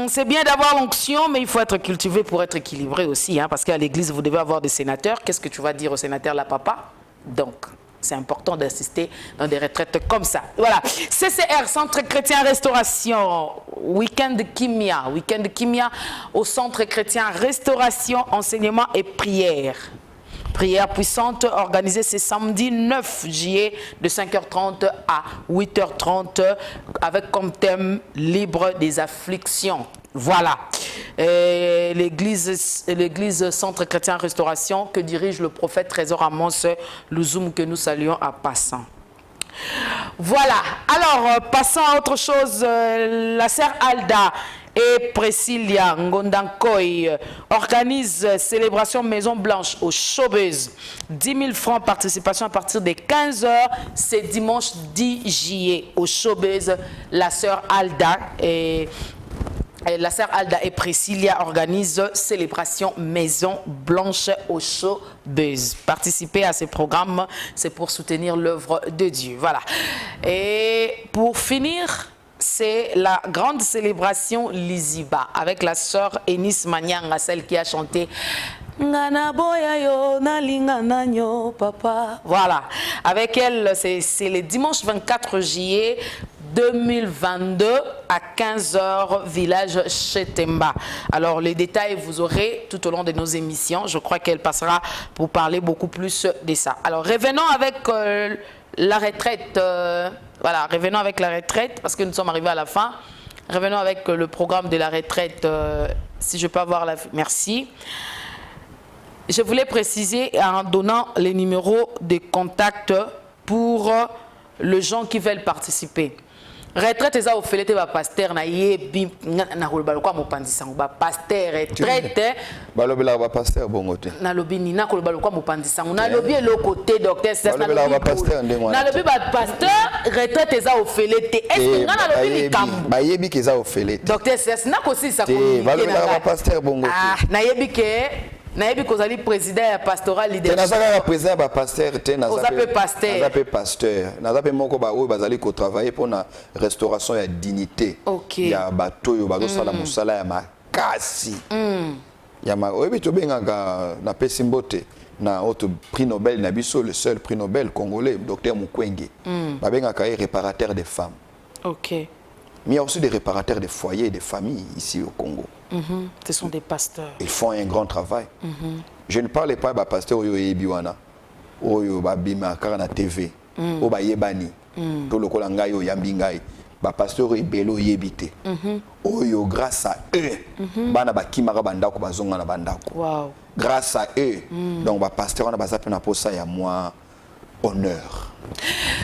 c'est bien d'avoir l'onction, mais il faut être cultivé pour être équilibré aussi. Parce qu'à l'église, vous devez avoir des sénateurs. Qu'est-ce que tu vas dire au sénateur, la papa? Donc, c'est important d'assister dans des retraites comme ça. Voilà. CCR, Centre Chrétien Restauration, Week-end Kimia au Centre Chrétien Restauration, Enseignement et Prière. Prière puissante organisée ce samedi 9 juillet de 5h30 à 8h30 avec comme thème libre des afflictions. Voilà. L'église Centre Chrétien Restauration que dirige le prophète Trésor Amos Louzoum que nous saluons à passant. Voilà. Alors, passons à autre chose. La sœur Alda et Priscilla Ngondankoy organisent célébration Maison Blanche au Showbiz. 10 000 francs participation à partir des 15h. C'est dimanche 10 juillet au Showbiz. La sœur Alda et Priscilla organisent célébration Maison Blanche au Showbiz. Participer à ces programmes, c'est pour soutenir l'œuvre de Dieu. Voilà. Et pour finir, c'est la grande célébration Liziba avec la sœur Enis Manyanga, celle qui a chanté Ngana boya yo na lingana nyo papa. Voilà. Avec elle, c'est le dimanche 24 juillet 2022 à 15h, village Chetemba. Alors, les détails, vous aurez tout au long de nos émissions. Je crois qu'elle passera pour parler beaucoup plus de ça. Alors, revenons avec la retraite. Voilà, revenons avec la retraite parce que nous sommes arrivés à la fin. Revenons avec le programme de la retraite. Si je peux avoir la... Merci. Je voulais préciser en donnant les numéros de contact pour les gens qui veulent participer. retraite eza ofelete ba pasteur na yebi na kolobala kwa mopanzisango ba pasteur retraite balobela ba pasteur bongo te na lobi ni na kolobala kwa mopanzisango na lobi eloko te docteur c'est na lobi ba pasteur ndemo na lobi ba pasteur retraite eza ofelete est-ce que ngana lobi likambo ba yebi ke eza ofelete docteur c'est na kosi sa communiquer balobela ba pasteur bongo te na yebi ke nayebi kozali président ya pastoral leadership nazaka président ba pasteur te nazape pasteur nazape moko ba oyo bazali ko travailler pour na restauration ya dignité ya bato yo bazo sala musala ya makasi ya ma oyebi to bengaka na pesi mbote na autre prix Nobel na biso le seul prix Nobel congolais docteur Mukwege ba bengaka réparateur des femmes. OK. Mais il y a aussi des réparateurs de foyers et de familles ici au Congo. Ce sont des pasteurs. Ils font un grand travail. Je ne parle pas de pasteur Oyo Ebiwana, Oyo Babima Karana TV, Oba Yebani, Tolokola Ngai Oyo Yambingai, pasteur Ebelo Yebite. Oyo grâce à eux, Bana Bakimara Bandako Bazonga na Bandako. Wow. Grâce à eux, donc pasteur on a basé na posa ya moi honneur.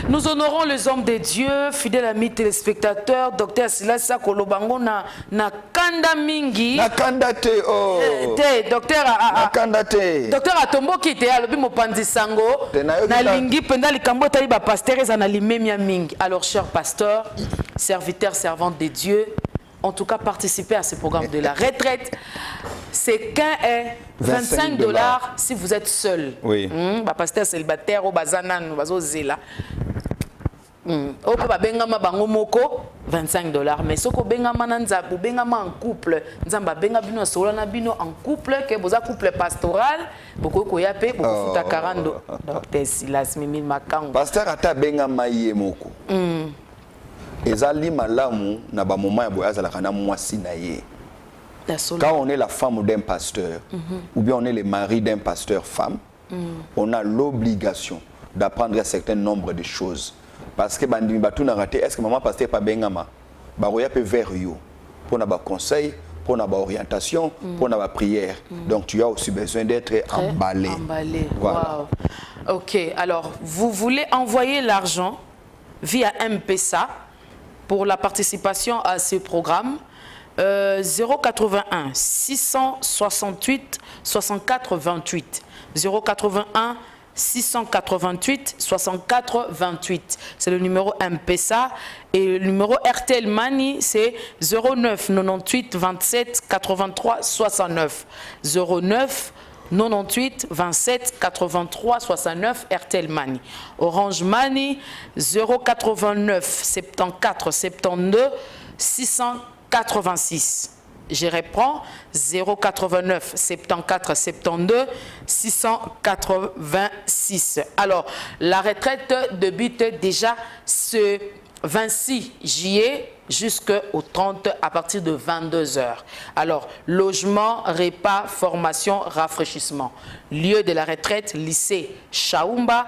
Nous honorons les hommes de Dieu, fidèles amis téléspectateurs, docteur Silasa Kolobango na kanda mingi. Na kanda te oh. Docteur na kanda te. Docteur Atombo qui était alobi mopanzi sango na lingi penda likambo tali ba pasteur ezana limemia mingi. Alors chers pasteurs, serviteurs, servantes de Dieu, en tout cas participer à ce programme de la retraite. C'est qu'un est 25 $ si vous êtes seul. Oui. Pasteur célibataire, au bazanan, au bazozela. Au peut bengama bango moko 25 $. Mais ce que bengama nanza, bengama en couple, nzamba benga bino solana bino en couple, que boza couple pastoral, beaucoup koyape, beaucoup futa 40 $. Docteur Silas Mimil Makango. Pasteur ata bengama yé moko. Ezali malamu na ba moment ya boya zala kana mwasi na ye. Quand on est la femme d'un pasteur, ou bien on est le mari d'un pasteur femme, on a l'obligation d'apprendre un certain nombre de choses. Parce que bandimi batu na raté, est-ce que maman pasteur pas bengama? Ba roya pe vers yo pour na ba conseil, pour na ba orientation, pour na ba prière. Donc tu as aussi besoin d'être emballé. Emballé. Voilà. Wow. OK, alors vous voulez envoyer l'argent via M-Pesa pour la participation à ce programme. 081 668 64 28 081 688 64 28. C'est le numéro M-Pesa. Et le numéro RTL Money, c'est 09 98 27 83 69. 09 98 27 83 69 RTL Money. Orange Money 089 74 72 686. Je reprends 089 74 72 686. Alors, la retraite débute déjà ce 26 juillet jusqu'au 30 à partir de 22 h. Alors, logement, repas, formation, rafraîchissement. Lieu de la retraite, lycée Chaoumba,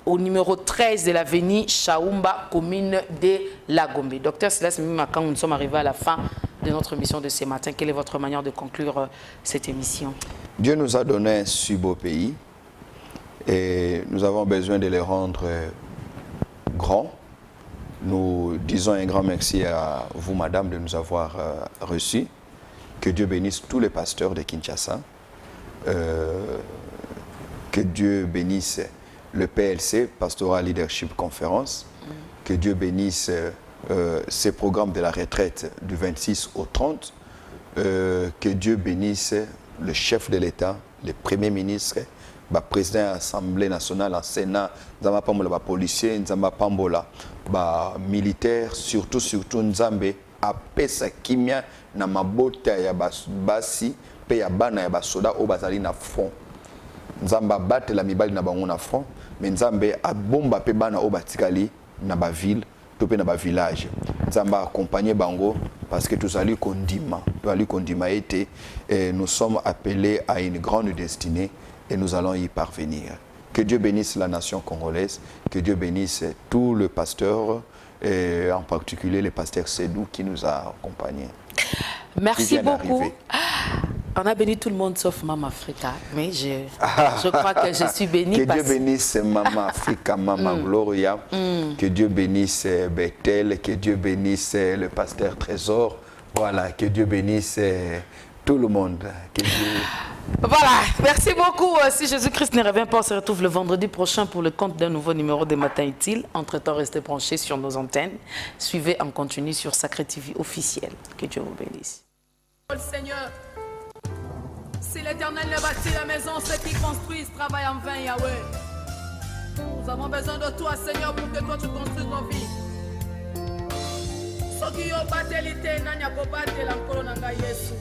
au numéro 13 de l'avenue Chaoumba, commune de Lagombe. Docteur Silas Mimimakango, nous sommes arrivés à la fin de notre émission de ce matin. Quelle est votre manière de conclure cette émission? Dieu nous a donné un si beau pays et nous avons besoin de les rendre grands. Nous disons un grand merci à vous, madame, de nous avoir reçus. Que Dieu bénisse tous les pasteurs de Kinshasa. Que Dieu bénisse le PLC, Pastoral Leadership Conference. Que Dieu bénisse ces programmes de la retraite du 26 au 30. Que Dieu bénisse le chef de l'État, le Premier ministre, le président de l'Assemblée nationale, le Sénat, les policiers, les militaires, surtout Nzambe, apesa kimia na mabota ya basi pe ya bana ya basoda o bazali na front. Nzamba batela la mibali na bango na front, mais Nzambe abomba pe bana o batikali na ba ville, to pe na ba village. Nzamba accompagner bango parce que tous allons condima été et nous sommes appelés à une grande destinée et nous allons y parvenir. Que Dieu bénisse la nation congolaise, que Dieu bénisse tous les pasteurs, et en particulier le pasteur Sédou qui nous a accompagnés. Merci beaucoup. On a béni tout le monde sauf Maman Africa, mais je crois que je suis bénie. Que Dieu bénisse Maman Africa, Maman Gloria, que Dieu bénisse Bethel, que Dieu bénisse le pasteur Trésor, voilà, que Dieu bénisse tout le monde. Que Dieu... Voilà, merci beaucoup. Si Jésus-Christ ne revient pas, on se retrouve le vendredi prochain pour le compte d'un nouveau numéro des Matins Utiles. Entre-temps, restez branchés sur nos antennes. Suivez en continu sur Sacré TV officiel. Que Dieu vous bénisse. Le Seigneur, si l'Éternel ne bâtit la maison, ceux qui construisent travaillent en vain, Yahweh. Nous avons besoin de toi, Seigneur, pour que toi tu construises nos vies. Soki yo batelite nani akobatela nkolo na ngai Yesu.